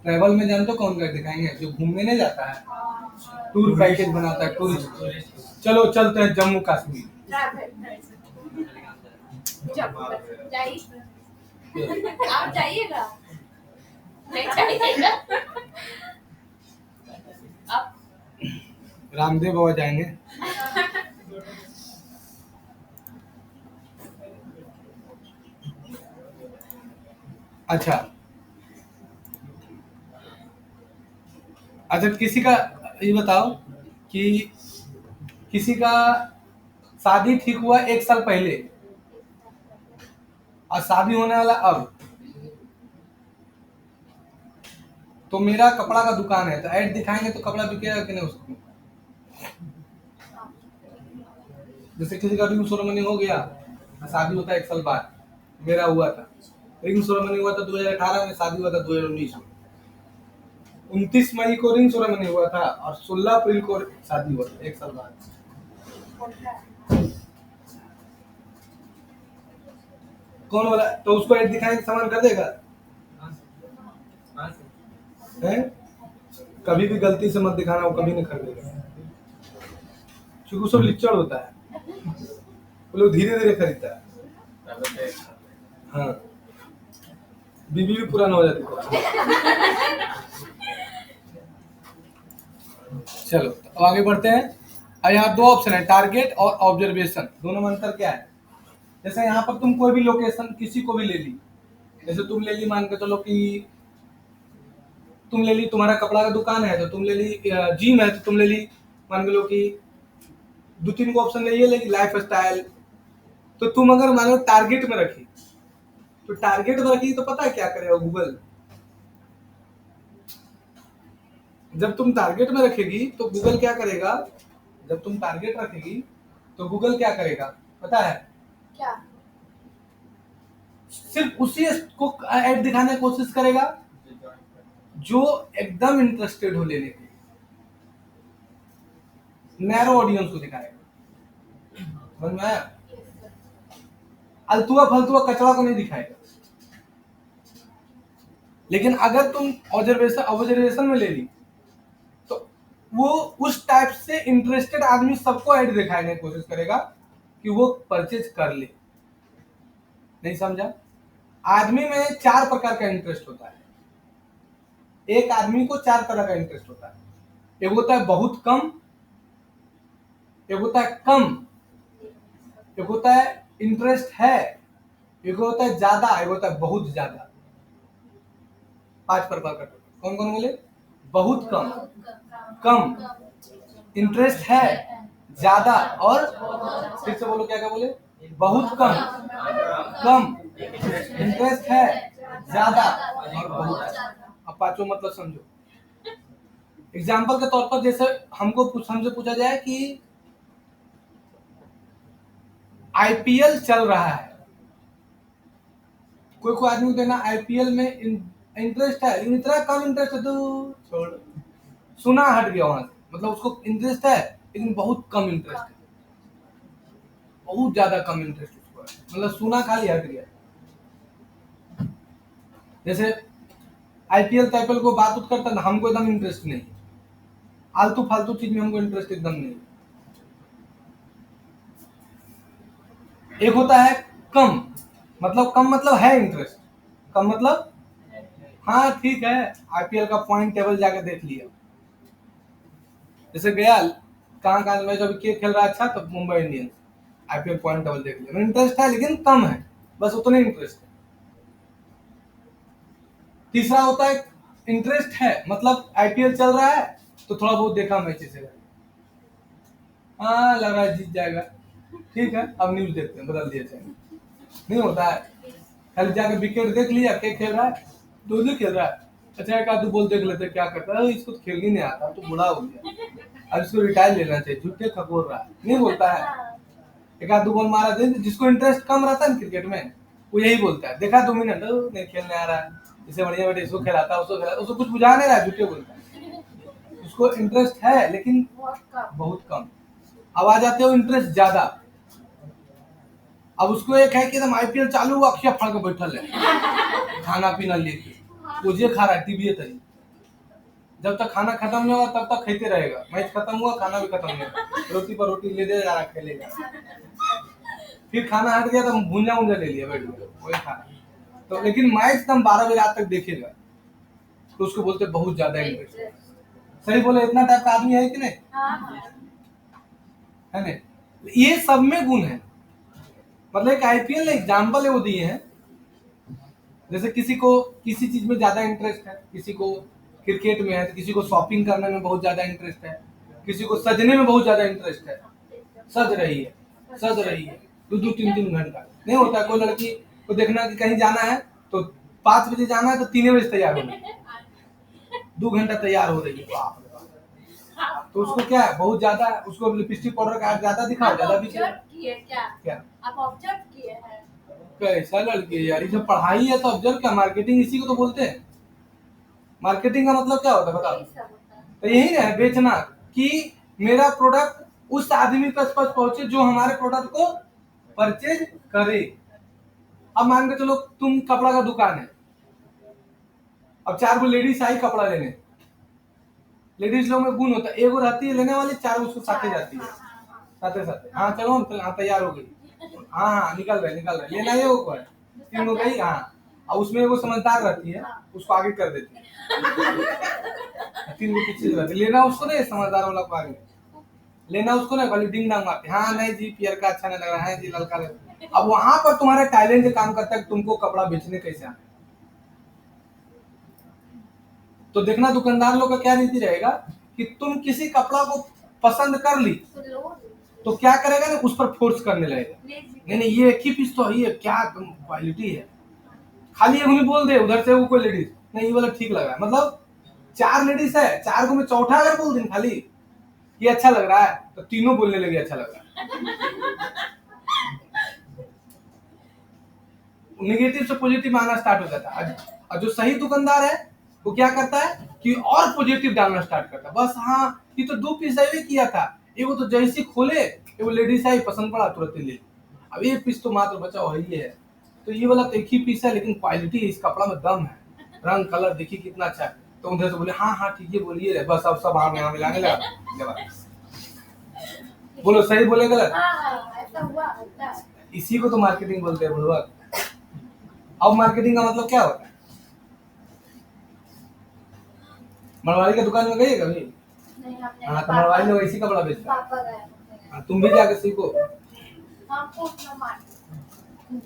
Travel में जानते हो कौन कर दिखाएंगे? जो घूमने नहीं जाता है, टूर पैकेज बनाता है, टूरिस्ट। चलो चलते हैं जम्मू कश्मीर। आप जाइएगा नहीं जाइएगा आप रामदेव बाबा जाएंगे। अच्छा अच्छा, किसी का ये बताओ कि किसी का शादी ठीक हुआ 1 साल पहले और शादी होने वाला अब, तो मेरा कपड़ा का दुकान है तो ऐड दिखाएंगे तो कपड़ा बिकेगा कि नहीं उसको? जैसे किसी का रिंग सेरेमनी हो गया, शादी होता है 1 साल बाद, मेरा हुआ था रिंग सेरेमनी हुआ था 2018 में, शादी हुआ था 2019 में। 29 मई को रिंग सेरेमनी हुआ था और 16 अप्रैल को शादी हुआ था, 1 साल बाद। कौन वाला? तो उसको ऐड दिखाएंगे, सामान कर देगा है? कभी भी गलती से मत दिखाना, वो कभी नहीं खरीदेगा, क्योंकि सब लिचड़ होता है, वो लोग धीरे धीरे खरीदता है। हाँ, बीबी भी पुराना हो जाती है। चलो अब आगे बढ़ते हैं। अब यहाँ 2 ऑप्शन है, टारगेट और ऑब्जर्वेशन। दोनों में अंतर क्या है? जैसे यहाँ पर तुम कोई भी लोकेशन किसी को भी ले ली, जैसे तुम ले ली, मान के चलो कि तुम ले ली, तुम्हारा कपड़ा का दुकान है तो तुम ले ली, जिम है तो तुम ले ली, मान के लो कि 2-3 को ऑप्शन ले लेकिन लाइफ स्टाइल। तो तुम अगर मान लो टारगेट में रखी, तो टारगेट में रखी तो पता है क्या करेगा गूगल? जब तुम टारगेट में रखेगी तो गूगल क्या करेगा? जब तुम टारगेट रखेगी तो गूगल क्या करेगा पता है? क्या? सिर्फ उसी को ऐड दिखाने की कोशिश करेगा जो एकदम इंटरेस्टेड हो लेने के, नैरो ऑडियंस को दिखाएगा। समझ में आया? अल्तुआ फलतुआ कचरा को नहीं दिखाएगा। लेकिन अगर तुम ऑब्जर्वेशन में ले ली तो वो उस टाइप से इंटरेस्टेड आदमी सबको ऐड दिखाने की कोशिश करेगा कि वो परचेज कर ले। नहीं समझा? आदमी में 4 प्रकार का इंटरेस्ट होता है। एक आदमी को 4 तरह का इंटरेस्ट होता है। एक होता है बहुत कम, एक होता है कम, एक होता है इंटरेस्ट है, एक होता है ज्यादा, एक होता है बहुत ज्यादा। 5 प्रकार का। कौन कौन बोले? बहुत कम, कम, इंटरेस्ट है, ज्यादा, और फिर से बोलो क्या क्या बोले? बहुत कम, कम, इंटरेस्ट है, ज्यादा और बहुत। अब 5 मतलब समझो। एग्जाम्पल के तौर पर जैसे हमसे पूछा जाए कि आईपीएल चल रहा है, कोई आदमी को देना आईपीएल में इंटरेस्ट है, लेकिन इतना कम इंटरेस्ट है तो छोड़, सुना हट गया वहां से। मतलब उसको इंटरेस्ट है लेकिन बहुत कम इंटरेस्ट है, बहुत ज्यादा कम इंटरेस्ट उसको है, मतलब सुना खाली हट गया। जैसे आईपीएल ताईपीएल को बात उत करता ना, हमको एकदम इंटरेस्ट नहीं, आलतू फालतू चीज में हमको इंटरेस्ट एकदम नहीं। एक होता है कम, मतलब कम मतलब है इंटरेस्ट, कम मतलब हाँ ठीक है, आईपीएल का पॉइंट टेबल जाकर देख लिया, जैसे गया कहाँ कहाँ मैच अभी के खेल रहा है अच्छा, तो Mumbai Indians, IPL point table देख लिया, इंटरेस्ट है लेकिन कम है, बस उतने इंटरेस्ट है। तीसरा होता है इंटरेस्ट है, मतलब आईपीएल चल रहा है तो थोड़ा बहुत देखा मैचेस है, हाँ लग रहा है जीत जाएगा, ठीक है अब न्यूज देखते हैं, बदल दिया चैनल। नहीं होता है, खाली जाकर विकेट देख लिया, क्या खेल रहा है, धोनी खेल रहा है, अच्छा एक आध बोल देख लेते क्या करता है, इसको तो खेलने नहीं आता, तो बुढ़ा हो गया, अब इसको रिटायर लेना चाहिए, झूठे खकोर रहा है, नहीं बोलता है। एक आध बॉल मारा दे, जिसको इंटरेस्ट कम रहता है ना क्रिकेट में, वो यही बोलता है, देखा 2 मिनट नहीं खेलने आ रहा है, इसे बढ़िया बेटे इसको खिलाता है, उसको खिलाता, उसको कुछ बुझा नहीं रहा है, झूठे बोलता है। उसको इंटरेस्ट है लेकिन बहुत कम। अब आ जाते हो इंटरेस्ट ज्यादा, अब उसको एक है कि एकदम आईपीएल चालू हुआ, अखियां फाड़ के बैठल है, खाना पीना लेके मुझे खा रहा है टीवी तरी, जब तक खाना खत्म नहीं होगा तब तक खाते रहेगा, मैच खत्म हुआ खाना भी खत्म नहीं हुआ, रोटी पर रोटी ले दे जा रहा, खेलेगा, फिर खाना हट गया तो भूंजा भूंजा ले लिया, बैठ गया वही खाना। तो लेकिन मैच तुम 12 बजे रात तक देखेगा, तो उसको बोलते बहुत ज्यादा इंटरेस्ट। सही बोले? इतना टाइप का आदमी है कि नहीं? है नहीं? ये सब में गुण है। मतलब एक आईपीएल एग्जाम्पल है वो दिए हैं, जैसे किसी को किसी चीज में ज्यादा इंटरेस्ट है, किसी को क्रिकेट में है, तो किसी को शॉपिंग करने में बहुत ज्यादा इंटरेस्ट है, किसी को सजने में बहुत ज्यादा इंटरेस्ट है, सज रही है 2-3 घंटा नहीं होता। कोई लड़की को देखना कि कहीं जाना है तो 5 बजे जाना है तो 3 बजे तैयार होना है, 2 घंटा तैयार हो रही है, बाप रे बाप। तो उसको क्या है, बहुत ज्यादा, उसको लिपस्टिक पाउडर का ज्यादा दिखाओ, ज्यादा भी क्या आप ऑब्जर्व किए हैं? कैसा लड़की है यार, ये सब पढ़ाई है तो ऑब्जर्व क्या, मार्केटिंग इसी को तो बोलते हैं। मार्केटिंग का मतलब क्या होता है बताओ? तो यही है बेचना, कि मेरा प्रोडक्ट उस आदमी तक पहुंचे जो हमारे प्रोडक्ट को परचेज करे। अब मान के चलो तुम कपड़ा का दुकान है, अब 4 गो लेडीज आई कपड़ा लेने, लेडीज लोग में गुण होता है, एगो रहती है लेने वाली, 4 उसको साथे जाती है, साथे साथे, हाँ चलो हम तैयार हो गई, हाँ निकल रहे लेना ये वो है, 3 हो गई, हाँ और उसमें वो समझदार रहती है, उसको आगे कर देती है, 3 को पीछे रहती है, लेना उसको नहीं, समझदार वाला को आगे लेना उसको नहीं, खाली डिंग डांग मारते, हाँ नहीं जी पियर का अच्छा नहीं लग रहा है जी, ललका लग। अब वहां पर तुम्हारा टैलेंट काम करता है कि तुमको कपड़ा बेचने कैसे आना है, तो देखना दुकानदार लोग का क्या रीति रहेगा कि तुम किसी कपड़ा को पसंद कर ली तो लो, तो क्या करेगा ना, उस पर फोर्स करने लगेगा, ले जी। नहीं नहीं ये एक ही पीस तो है, ये क्या क्वालिटी है, खाली एक नहीं बोल दे उधर से वो कोई लेडीज, नहीं ये वाला ठीक लगा, मतलब 4 लेडीज है, 4 को मैं चौथा अगर बोल दूं खाली ये अच्छा लग रहा है तो तीनों बोलने लगे अच्छा लग रहा है। नेगेटिव से पॉजिटिव आना स्टार्ट हो जाता है। और जो सही दुकानदार है वो क्या करता है कि और पॉजिटिव डालना स्टार्ट करता है, बस हाँ ये तो 2 पीस ही किया था, ये वो तो जैसे खोले ये वो लेडीज आई पसंद पड़ा तुरंत ले ली, अब एक पीस तो मात्र बचा वही है, तो ये वाला तो एक ही पीस है लेकिन क्वालिटी इस कपड़ा में दम है, रंग कलर देखिए कितना अच्छा है, तो उधर से बोले हाँ हाँ ठीक है बोलिए, बस अब सब यहाँ मिलाने लगा। बोलो सही बोले गलत? हाँ, ऐसा हुआ होता है। इसी को तो मार्केटिंग बोलते हैं बुढ़वा। अब मार्केटिंग का मतलब क्या होता है? मरवाड़ी की दुकान में गई है कभी? नहीं, हमने हाँ तो मरवाड़ी लोग इसी कपड़ा बेचता है। पापा गए होते हैं। तुम भी जाके सीखो, हमको उतना मार्केटिंग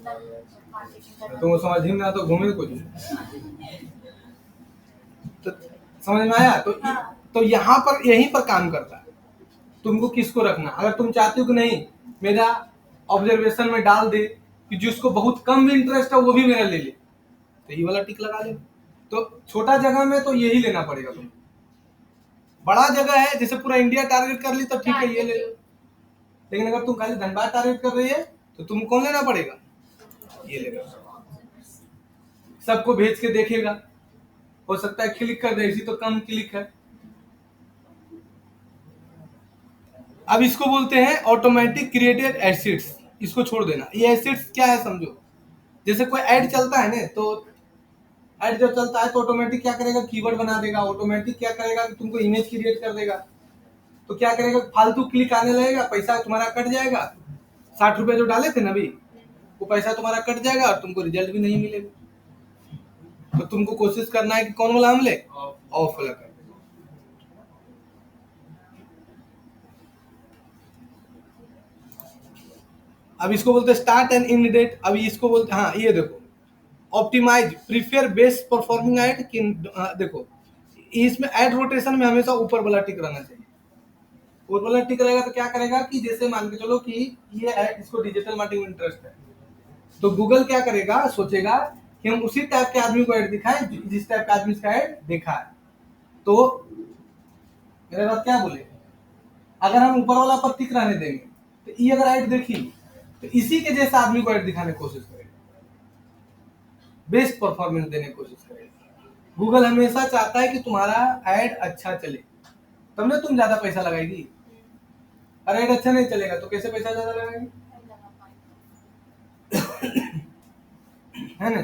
तुम समझ ही ना तो घूमे कुछ, तो समझ में आया? तो यहाँ पर यहीं पर काम करता है, तुमको किसको रखना, अगर तुम चाहते हो कि नहीं मेरा ऑब्जर्वेशन में डाल दे कि जिसको बहुत कम भी इंटरेस्ट है वो भी मेरा ले ले, तो ये वाला टिक लगा ले। तो छोटा जगह में तो यही लेना पड़ेगा तुम्हें, बड़ा जगह है जैसे पूरा इंडिया टारगेट कर ली तो ठीक है ये ले लो, लेकिन अगर तुम खाली धनबाद टारगेट कर रही है तो तुम कौन लेना पड़ेगा, ये लेगा, सबको भेज के देखेगा, हो सकता है क्लिक कर दे, इसी तो कम क्लिक है। अब इसको बोलते हैं ऑटोमेटिक क्रिएटेड एसिड्स, इसको छोड़ देना। ये एसिड्स क्या है समझो, जैसे कोई ऐड चलता है ना, तो ऐड जब चलता है तो ऑटोमेटिक क्या करेगा, कीवर्ड बना देगा, ऑटोमेटिक क्या करेगा कि तुमको इमेज क्रिएट कर देगा, तो क्या करेगा फालतू क्लिक आने लगेगा, पैसा तुम्हारा कट जाएगा, 60 रुपए जो डाले थे ना अभी वो पैसा तुम्हारा कट जाएगा और तुमको रिजल्ट भी नहीं मिलेगा। तो तुमको कोशिश करना है कि कौन वाला हम ले, ऑफ वाला कर। अब इसको बोलते हैं स्टार्ट एंड एंड डेट। अभी इसको बोलते हैं, हाँ ये देखो optimise prefer best performing ad कि देखो इसमें ऐड रोटेशन में हमेशा ऊपर वाला टिक रहना चाहिए, ऊपर वाला टिक रहेगा तो क्या करेगा कि जैसे मान के चलो कि ये ऐड इसको डिजिटल मार्केटिंग में इंटरेस्ट है, तो गूगल क्या करेगा, सोचेगा कि हम उसी टाइप के आदमी को ऐड दिखाएं जिस टाइप का आदमी इसका ऐड देखा है। तो मेरे बात क्या बोले, अगर हम ऊपर वाला पर टिक रहने देंगे तो ये अगर ऐड देखी तो इसी के जैसा आदमी को ऐड दिखाने की कोशिश करेगा, बेस्ट परफॉर्मेंस देने की कोशिश करेगा। गूगल हमेशा चाहता है कि तुम्हारा ऐड अच्छा चले, तब ना तुम ज्यादा पैसा लगाएगी, और ऐड अच्छा नहीं चलेगा तो कैसे पैसा ज्यादा लगाएगी, है ना?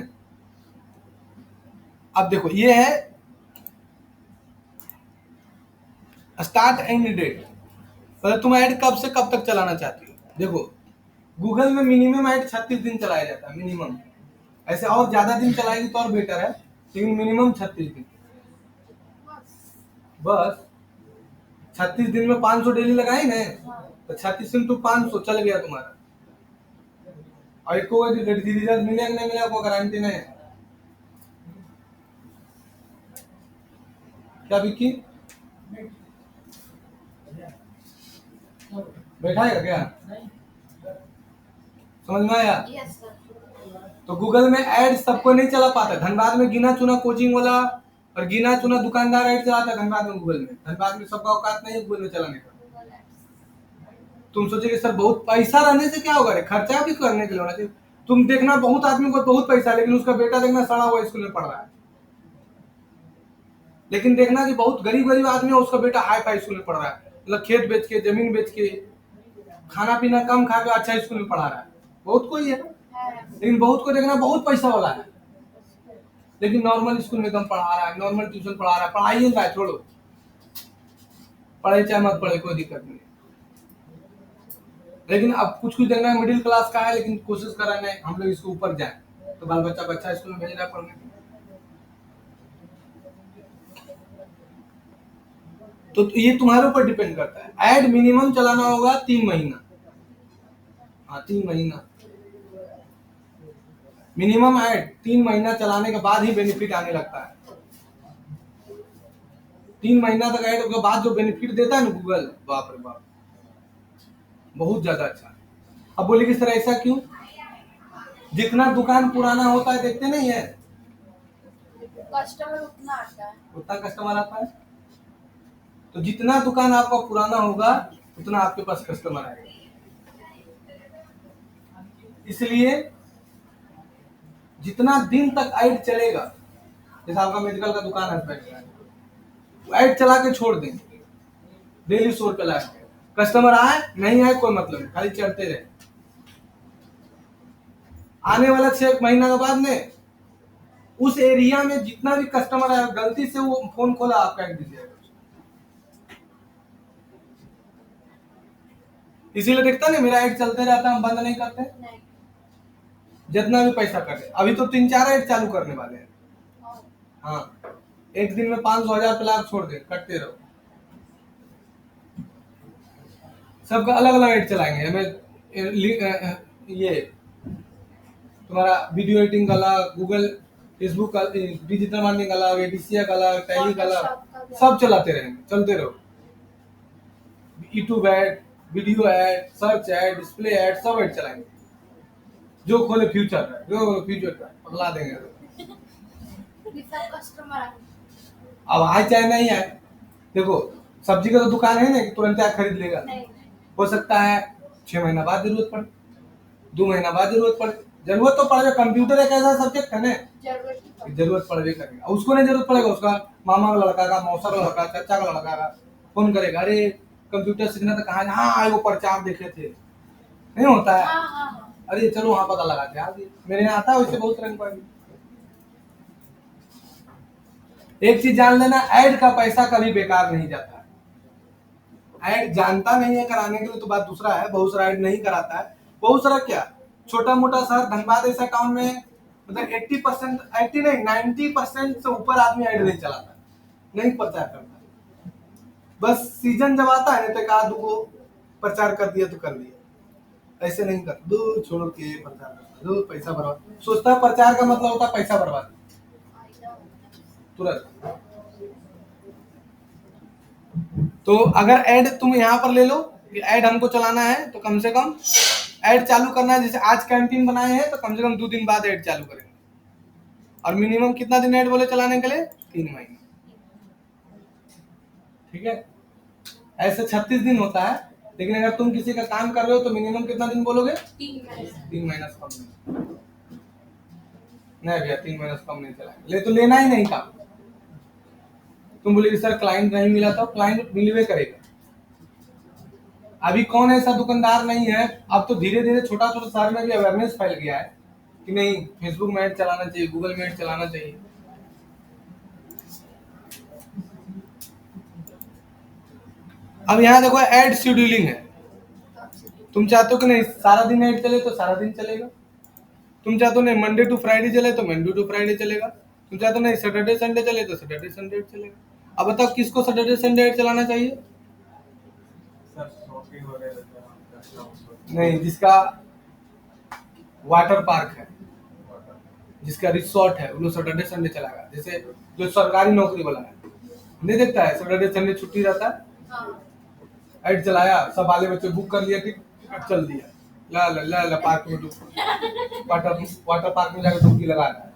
अब देखो ये है स्टार्ट एंड डेट, मतलब तुम ऐड कब से कब तक चलाना चाहती हो। देखो गूगल में मिनिमम ऐड 36 दिन चलाया जाता है, मिनिमम, ऐसे और ज्यादा दिन चलाएगी तो और बेटर है, लेकिन मिनिमम 36 दिन, बस 36 दिन में 500 डेली लगाए ना, तो 36 इंटू 500 चल गया तुम्हारा, और एक रिजल्ट मिलेगा नहीं मिलेगा कोई गारंटी नहीं है। क्या विक्की बैठा है क्या, समझ में आया? Yes sir. तो गूगल में ऐड सबको नहीं चला पाता, धनबाद में गिना चुना कोचिंग वाला और गिना चुना दुकानदार ऐड चलाता है धनबाद में, गूगल में, धनबाद में सबका औकात नहीं है गूगल में चलाने का। तुम सोचोगे सर बहुत पैसा रहने से क्या होगा, रे खर्चा भी करने के लिए होना चाहिए। तुम देखना बहुत आदमी को बहुत पैसा है लेकिन उसका बेटा देखना सड़ा हुआ स्कूल में पढ़ रहा है, लेकिन देखना कि बहुत गरीब गरीब आदमी है उसका बेटा हाई फाई स्कूल में पढ़ रहा है, मतलब खेत बेच के जमीन बेच के खाना पीना कम खा के अच्छा स्कूल में पढ़ा रहा है, बहुत कोई है, लेकिन बहुत को देखना बहुत पैसा वाला है लेकिन नॉर्मल स्कूल में कम पढ़ा रहा है, नॉर्मल ट्यूशन पढ़ा रहा है, पढ़ाई ही रहा है, छोड़ो पढ़े चाहे मत पढ़े कोई दिक्कत नहीं। लेकिन अब कुछ कुछ देखना मिडिल क्लास का है लेकिन कोशिश कर रहे हैं हम लोग इसको ऊपर जाए, तो बाल बच्चा को अच्छा स्कूल में भेज रहा है पढ़ने। तो ये तुम्हारे ऊपर डिपेंड करता है। ऐड मिनिमम चलाना होगा 3 महीना, हाँ 3 महीना मिनिमम ऐड, 3 महीना चलाने के बाद ही बेनिफिट आने लगता है। 3 महीना तक ऐड के बाद जो बेनिफिट देता है ना गूगल, बाप रे बाप, बहुत ज्यादा अच्छा। अब बोलिए कि सर ऐसा क्यों? जितना दुकान पुराना होता है, देखते नहीं है, कस्टमर उतना आता है। उतना कस्टमर आता है। तो जितना दुकान आपका पुराना होगा उतना आपके पास कस्टमर आएगा। इसलिए जितना दिन तक ऐड चलेगा, जैसे आपका मेडिकल का दुकान है, ऐड चला के छोड़ दें, डेली 100 रुपये ला के, कस्टमर आए नहीं आए कोई मतलब नहीं, खाली चलते रहे। आने वाला 6 महीना के बाद में उस एरिया में जितना भी कस्टमर आया, गलती से वो फोन खोला, आपका ऐड दिख जाएगा। इसीलिए देखता नहीं मेरा ऐड चलते रहता है, हम बंद नहीं करते, नहीं। जितना भी पैसा कटे। अभी तो 3-4 ऐड चालू करने वाले हैं। हाँ, एक दिन में 500-1000 लाख छोड़ दे, कटते रहो। सबका अलग अलग ऐड चलाएंगे। हमें ये तुम्हारा वीडियो एडिटिंग का अलग, गूगल फेसबुक का, डिजिटल मार्केटिंग अलग, एडीसीए का अलग, टैली का अलग, सब चलाते रहेंगे, चलते रहो। YouTube add, video add, search add, display ad, सब ऐड चलाएंगे। जो खोले फ्यूचर है, जो फ्यूचर का पगला देंगे। सब कस्टमर आए। अब आए चाहे नहीं आए, देखो सब्जी का तो दुकान है ना कि तुरंत आके खरीद लेगा। नहीं। हो सकता है 6 महीना बाद जरूरत पड़े, 2 महीना बाद जरूरत पड़े। जरूरत तो पड़ेगा, कंप्यूटर एक ऐसा सब्जेक्ट है ना, जरूरत पड़े करेगा। उसको नहीं जरूरत पड़ेगा, उसका मामा का लड़का का, मौसा का लड़का, चाचा का लड़का का फोन करेगा, अरे कंप्यूटर सीखना तो कहाँ, हाँ वो प्रचार देखे थे, नहीं होता है। अरे चलो वहां पता लगाते हैं, मेरे यहाँ आता है वैसे बहुत रंग पर। एक चीज जान लेना, ऐड का पैसा कभी बेकार नहीं जाता है। ऐड जानता नहीं है कराने के लिए तो बात दूसरा है, बहुत सारा ऐड नहीं कराता है। बहुत सारा क्या, छोटा मोटा शहर धनबाद ऐसा टाउन में मतलब 80%, 80 नहीं 90% से ऊपर आदमी ऐड नहीं चलाता, नहीं प्रचार करता। बस सीजन जब आता है तो एक आध को प्रचार कर दिया तो कर दिया, ऐसे नहीं कर दो छोड़ के प्रचार कर दो, पैसा बर्बाद। सोचता है प्रचार का मतलब होता है पैसा बर्बाद तुरंत। तो अगर ऐड तुम यहाँ पर ले लो कि ऐड हमको चलाना है तो कम से कम ऐड चालू करना है। जैसे आज कैंटीन बनाए हैं तो कम से कम 2 दिन बाद ऐड चालू करेंगे। और मिनिमम कितना दिन ऐड बोले चलाने के लिए? 3 महीने। ठीक है, ऐसे 36 दिन होता है, लेकिन अगर तुम किसी का काम कर रहे हो तो मिनिमम कितना दिन बोलोगे? 3 महीना से कम नहीं भैया, 3 महीना से कम नहीं चलाएंगे, ले तो लेना ही नहीं काम। तुम बोले सर क्लाइंट नहीं मिला, तो क्लाइंट मिलवे करेगा। अभी कौन ऐसा दुकानदार नहीं है, अब तो धीरे धीरे छोटा छोटा शहर में भी अवेयरनेस फैल गया है कि नहीं फेसबुक में ऐड चलाना चाहिए, गूगल में ऐड चलाना चाहिए। अब यहाँ देखो ऐड शेड्यूलिंग है। तुम चाहते हो कि नहीं सारा दिन ऐड चले तो सारा दिन चलेगा, तुम चाहते हो नहीं मंडे टू फ्राइडे चले तो मंडे टू फ्राइडे चलेगा, तुम चाहते हो नहीं सैटरडे संडे चले तो सैटरडे संडे चलेगा। अब बताओ किसको सैटरडे संडे ऐड चलाना चाहिए? नहीं, जिसका वाटर पार्क है, जिसका रिसोर्ट है, वो लोग सैटरडे संडे चलाएगा। जैसे जो सरकारी नौकरी वाला है नहीं देखता है सैटरडे संडे छुट्टी रहता है, ऐड चलाया, सब वाले बच्चे बुक कर लिया, टिकट चल दिया, ला ला ला ला पार्क में वाटर पार्क में जाकर डुबकी लगा रहा है।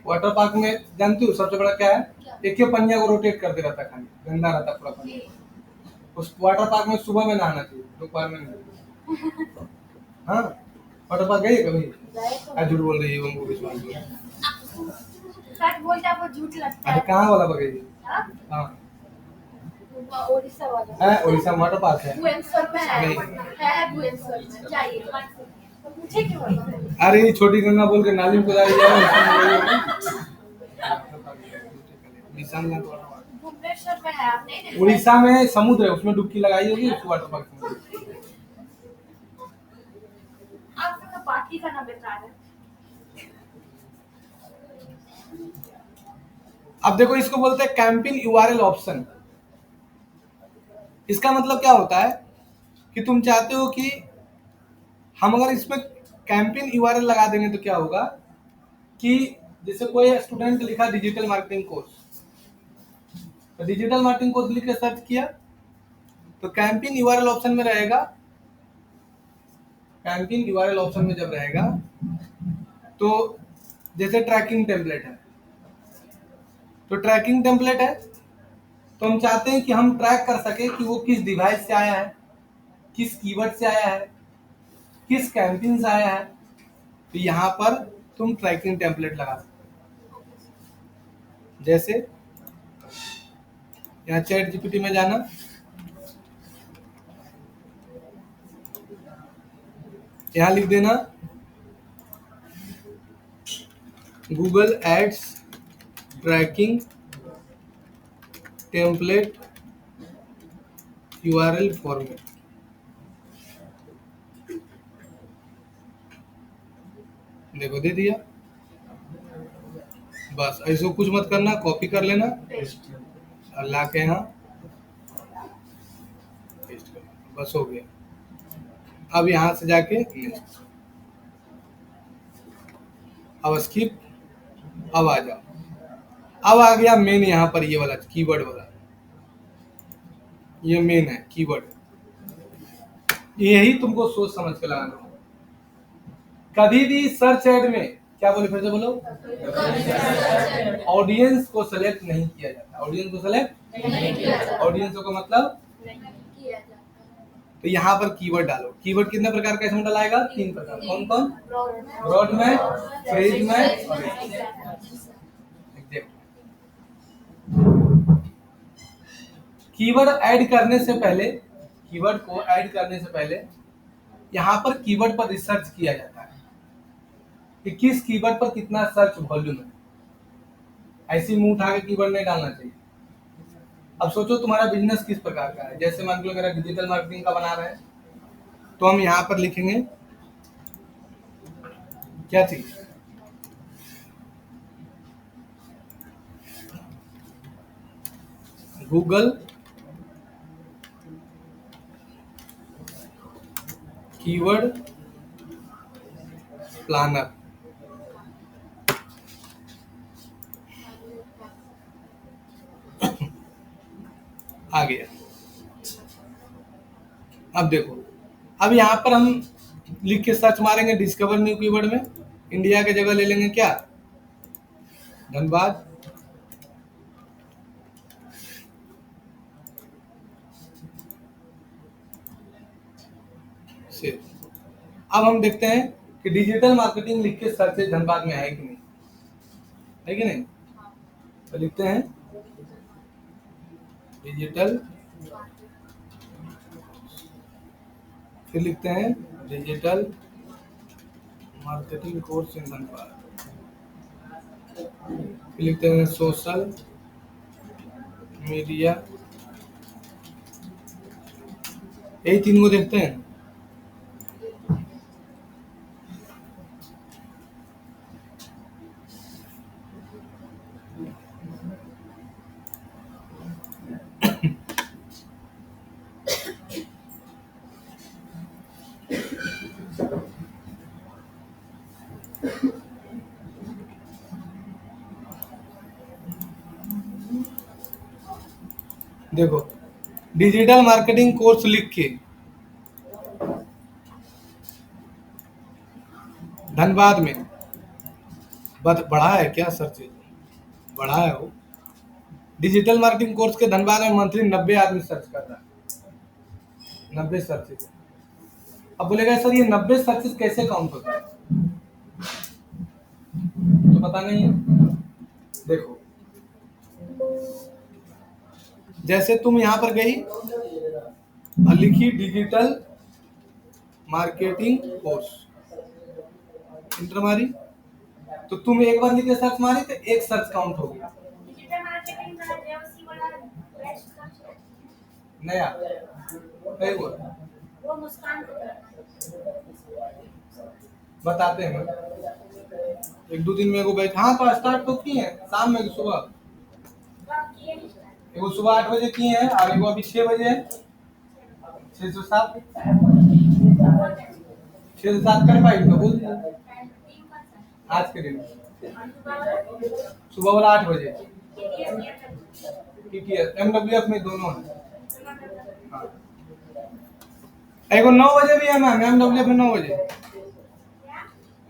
वाटर पार्क में जानती हूँ सबसे बड़ा क्या है, एक ही पहिया को रोटेट करते रहता है, खाली गंदा रहता पूरा पानी। उस वाटर पार्क में सुबह में नहाना चाहिए, दोपहर में नहीं। हाँ, वाटर पार्क गई कभी? झूठ बोल रही है, हमको विश्वास नहीं। सच बोलते आपको झूठ लगता है। अरे कहाँ वाला बगेगी? हाँ, ओडिशा वाला है ओडिशा वाटर पार्क है। भुवनेश्वर में है भुवनेश्वर में चाहिए तो पूछे क्यों? अरे छोटी गंगा बोल के नाली में कूदा दिया भुवनेश्वर में है, आप नहीं देखते? उड़ीसा में समुद्र है, उसमें डुबकी लगाई होगी उस वाटर पार्क में। आपका पार्टी का ना बेकार है। अब देखो इसको बोलते हैं कैंपिंग यूआरएल ऑप्शन। इसका मतलब क्या होता है कि तुम चाहते हो कि हम अगर इसमें कैंपिंग यूआरएल लगा देंगे तो क्या होगा कि जैसे कोई स्टूडेंट लिखा डिजिटल मार्केटिंग कोर्स, तो डिजिटल मार्केटिंग कोर्स लिख के सर्च किया तो कैंपेन यूआरएल ऑप्शन में रहेगा। कैंपेन यूआरएल ऑप्शन में जब रहेगा तो जैसे ट्रैकिंग टेम्पलेट है, तो ट्रैकिंग टेम्पलेट है तो हम चाहते हैं कि हम ट्रैक कर सके कि वो किस डिवाइस से आया है, किस कीवर्ड से आया है, किस कैंपेन से आया है। तो यहाँ पर तुम ट्रैकिंग टेम्पलेट लगा सकते हो। जैसे यहाँ चैट जीपीटी में जाना, यहाँ लिख देना Google ads tracking template URL format. देखो दे दिया। बस ऐसे कुछ मत करना, कॉपी कर लेना और ला के यहाँ पेस्ट कर, बस हो गया। अब यहाँ से जाके नेक्स्ट, अब स्किप, अब आ जाओ। अब आ गया मेन, यहाँ पर ये वाला कीवर्ड वाला, ये मेन है कीवर्ड। यही तुमको सोच समझ के लगाना होगा। कभी भी सर्च एड में क्या बोले, फिर से बोलो, ऑडियंस को सेलेक्ट नहीं किया जाता। ऑडियंस को सेलेक्ट नहीं किया जाता। ऑडियंस का मतलब नहीं किया जाता। तो यहाँ पर कीवर्ड डालो। कीवर्ड कितने प्रकार का इसमें डलाएगा? 3 प्रकार। कौन कौन? ब्रॉड में, फ्रेज में और एग्जैक्ट। कीवर्ड ऐड करने से पहले, कीवर्ड को ऐड करने से पहले यहाँ पर कीवर्ड पर रिसर्च किया जाता है कि किस कीवर्ड पर कितना सर्च वॉल्यूम है। ऐसी मुंह उठा के कीवर्ड नहीं डालना चाहिए। अब सोचो तुम्हारा बिजनेस किस प्रकार का है। जैसे मान लो अगर डिजिटल मार्केटिंग का बना रहे हैं तो हम यहाँ पर लिखेंगे क्या चीज, गूगल कीवर्ड प्लानर। आ गया। अब देखो, अब यहाँ पर हम लिख के सर्च मारेंगे डिस्कवर न्यू कीवर्ड में, इंडिया के जगह ले लेंगे क्या, धनबाद। से अब हम देखते हैं कि डिजिटल मार्केटिंग लिख के सर्च धनबाद में है कि नहीं, है कि नहीं। तो लिखते हैं डिजिटल, फिर लिखते हैं digital marketing course in Dhanbad, फिर लिखते हैं सोशल मीडिया। यही 3 को देखते हैं। देखो डिजिटल मार्केटिंग कोर्स लिख के धनबाद में बढ़ा है क्या सर्च, बढ़ा है वो। डिजिटल मार्केटिंग कोर्स के धनबाद में मंथली 90 आदमी सर्च कर रहा है, 90 सर्चेज। अब बोलेगा सर ये 90 सर्चेज कैसे काउंट होता है, तो पता नहीं है। देखो जैसे तुम यहाँ पर गई और लिखी डिजिटल मार्केटिंग कोर्स, इंटर मारी, तो तुम एक बार लिखे सर्च मारी तो एक सर्च काउंट हो गया। नया कई वो मुस्कान बताते हैं, 1-2 दिन में वो बैठ, हाँ तो स्टार्ट तो किए हैं शाम में, सुबह एगो सुबह 8 बजे किए हैं और एगो अभी 6 बजे है, 6 से 7, 6 से 7 कर पाएगी तो बोल आज के दिन सुबह वाला 8 बजे TTS MWF में दोनों है। हाँ। एगो 9 बजे भी है मैम, MWF में 9 बजे,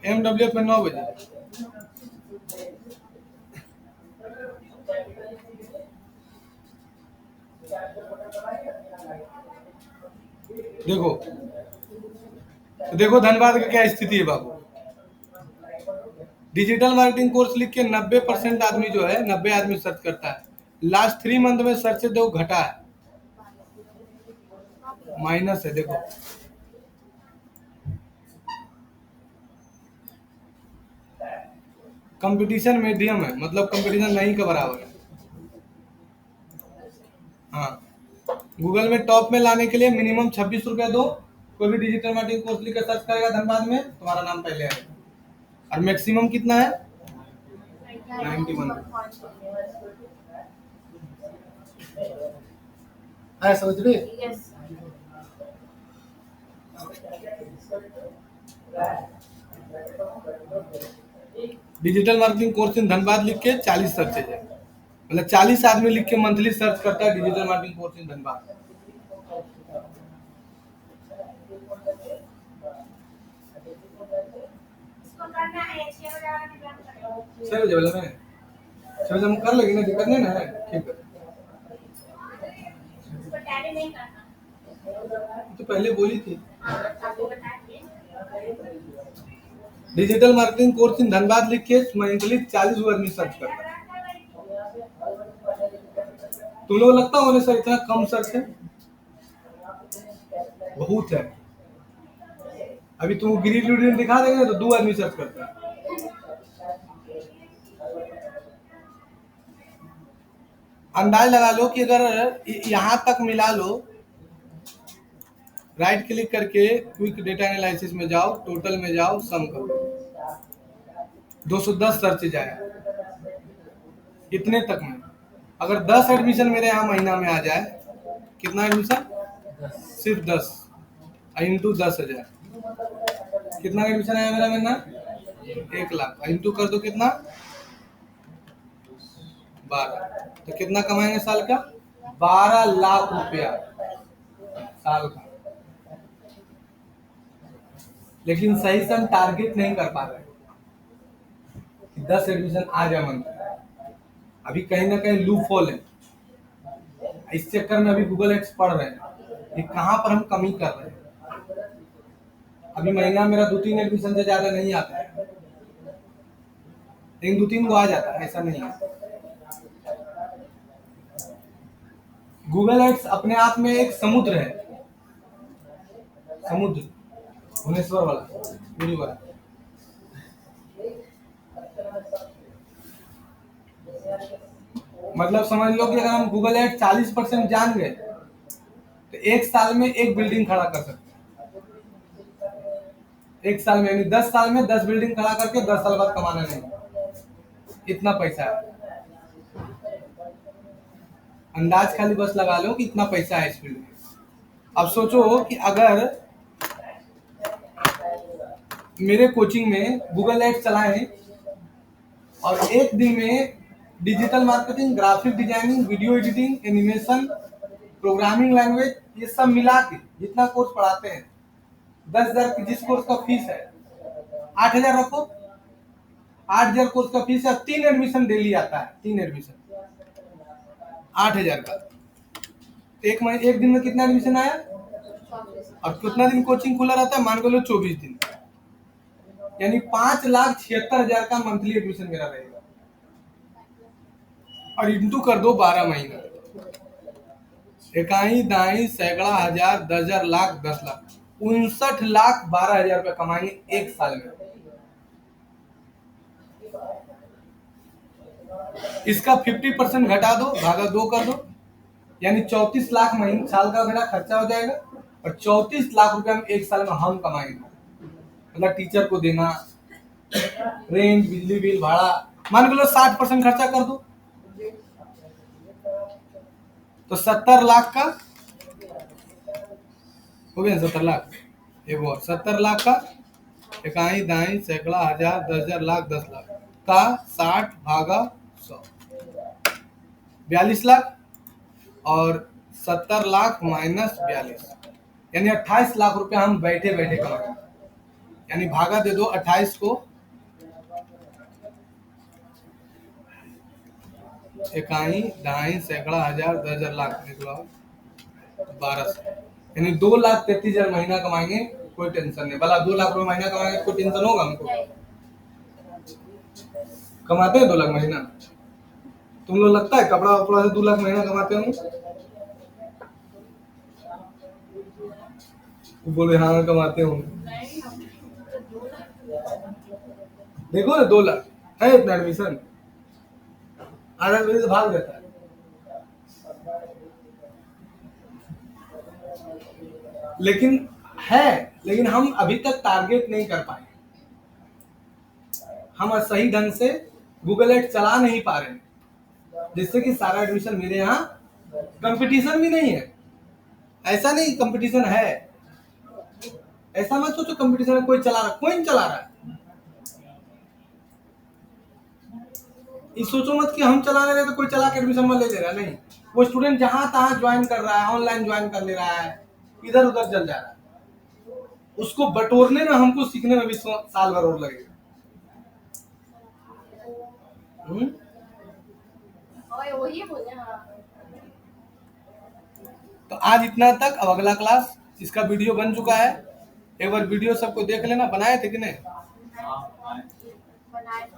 MWF में 9 बजे। देखो देखो धनबाद का क्या स्थिति है बाबू। डिजिटल मार्केटिंग कोर्स लिख के 90% आदमी जो है, 90 आदमी सर्च करता है। लास्ट 3 मंथ में सर्च से देखो घटा है, माइनस है। देखो कंपटीशन मीडियम है, मतलब कंपटीशन नहीं के बराबर है। हाँ, गूगल में टॉप में लाने के लिए मिनिमम 26 रुपया दो। कोई भी डिजिटल मार्केटिंग कोर्स लिख कर सर्च करेगा धनबाद में, तुम्हारा नाम पहले आएगा। और मैक्सिमम कितना है? 91। है समझ रहे? Yes. Digital marketing course in Dhanbad लिख के 40 सर्च है, मतलब 40 आदमी लिख के मंथली सर्च करता है digital marketing course in Dhanbad. इसको करना है 6 बजे वाला में ज्वाइन करो। 6 बजे वाला में 6 बजे हम कर लेंगे ना, दिक्कत नहीं ना है। ठीक है, इसको टैली नहीं करना। तो पहले बोली थी। आपको बताएंगे। Digital marketing course in Dhanbad लिख के मंथली 40 आदमी सर्च करता है। तुम लोग लगता होने सर इतना कम सर्च है? बहुत है। अभी तुम ग्रीन वीडियो दिखा देंगे तो 2 आदमी सर्च करता है। अंदाज लगा लो कि अगर यहाँ तक मिला लो, राइट क्लिक करके क्विक डेटा एनालिसिस में जाओ, टोटल में जाओ, सम करो, 210 सर्च जाए इतने तक में। अगर 10 एडमिशन मेरे यहाँ महीना में आ जाए, कितना एडमिशन? सिर्फ 10 इंटू 10,000, कितना एडमिशन आया मेरा महीना? 1 लाख। इंटू कर दो कितना? 12। तो कितना कमाएंगे साल का? 12 लाख रुपया साल का। लेकिन सही से हम टारगेट नहीं कर पा रहे कि 10 एडमिशन आ जाए मंथ। अभी कहीं ना कहीं लूप होल है। इस चक्कर में अभी गूगल एड्स पढ़ रहे हैं कि कहाँ पर हम कमी कर रहे हैं। अभी महीना मेरा 2-3 एडमिशन से ज्यादा नहीं आता है, लेकिन 2-3 को आ जाता है, ऐसा नहीं है। गूगल एड्स अपने आप में एक समुद्र है, समुद्र भुवनेश्वर वाला, गुरु वाला। मतलब समझ लो कि अगर हम गूगल एड 40% जान गए तो 1 साल में 1 बिल्डिंग खड़ा कर सकते हैं। 1 साल में यानी 10 साल में 10 बिल्डिंग खड़ा करके 10 साल बाद कमाना नहीं, इतना पैसा है। अंदाज खाली बस लगा लो कि इतना पैसा है इस फील्ड में। अब सोचो कि अगर मेरे कोचिंग में गूगल एड चलाएं और एक दिन में digital marketing, graphic designing, video editing, animation, programming language, ये सब मिला के जितना कोर्स पढ़ाते हैं, 10,000 की जिस कोर्स का फीस है, 8,000 रखो, 8,000 कोर्स का फीस है। 3 एडमिशन डेली आता है, 3 एडमिशन 8,000 का। एक दिन में कितना एडमिशन आया? और कितना दिन कोचिंग खुला रहता है? मान के लो 24 दिन, यानी 5,76,000 का मंथली एडमिशन मेरा रहेगा। और इंटू कर दो 12 महीना, इकाई दाई सैकड़ा हजार 10,000 लाख 10 लाख 59,12,000 रुपया कमाएंगे 1 साल में। इसका 50% घटा दो, भागा 2 कर दो, यानी 34 लाख महीने साल का मेरा खर्चा हो जाएगा। और 34 लाख रुपया में 1 साल में हम कमाएंगे। मतलब टीचर को देना, रेंट, बिजली बिल, भाड़ा, मान के लो 60% खर्चा कर दो तो 70 लाख का हो गया। 70 लाख एक और 70 लाख का इकाई दाई सैकड़ा हजार 10,000 लाख 10 लाख का 60 भागा 100 42 लाख। और 70 लाख माइनस 42, यानी 28 लाख रुपए हम बैठे बैठे कमाएंगे। यानी भागा दे दो 28 को, इकाई, दहाई, सैकड़ा, हजार, 10,000, लाख, निकला 1200, यानी 2,33,000 महीना कमाएंगे, कोई टेंशन नहीं। भला 2 लाख रुपए महीना कमाएंगे, कोई टेंशन होगा हमको? नहीं। कमाते हैं 2 लाख महीना? तुम लोग लगता है कपड़ा वपड़ा से 2 लाख महीना कमाते होंगे? बोले हाँ कमाते होंगे। नहीं, हम तो 2 लाख। देखो ना 2 लाख है इतना एडमिशन, आधा बजे से भाग जाता है। लेकिन है, लेकिन हम अभी तक टारगेट नहीं कर पाए। हम सही ढंग से गूगल एड चला नहीं पा रहे हैं, जिससे कि सारा एडमिशन मेरे यहाँ, कंपटीशन भी नहीं है। ऐसा नहीं कंपटीशन है, ऐसा मत सोचो कंपटीशन है, कोई चला रहा, कोई नहीं चला रहा है। इस सोचो मत कि हम चला रहे हैं तो कोई चला के एडमिशन में ले ले रहा है, नहीं। वो स्टूडेंट जहां तहां ज्वाइन कर रहा है, ऑनलाइन ज्वाइन कर ले रहा है, इधर उधर चल जा रहा है। उसको बटोरने में हमको सीखने में भी साल भर और लगेगा। और वही बोले हाँ। तो आज इतना तक, अब अगला क्लास, इसका वीडियो बन चुका है, एक बार वीडियो सबको देख लेना। बनाए थे कि नहीं? बनाए।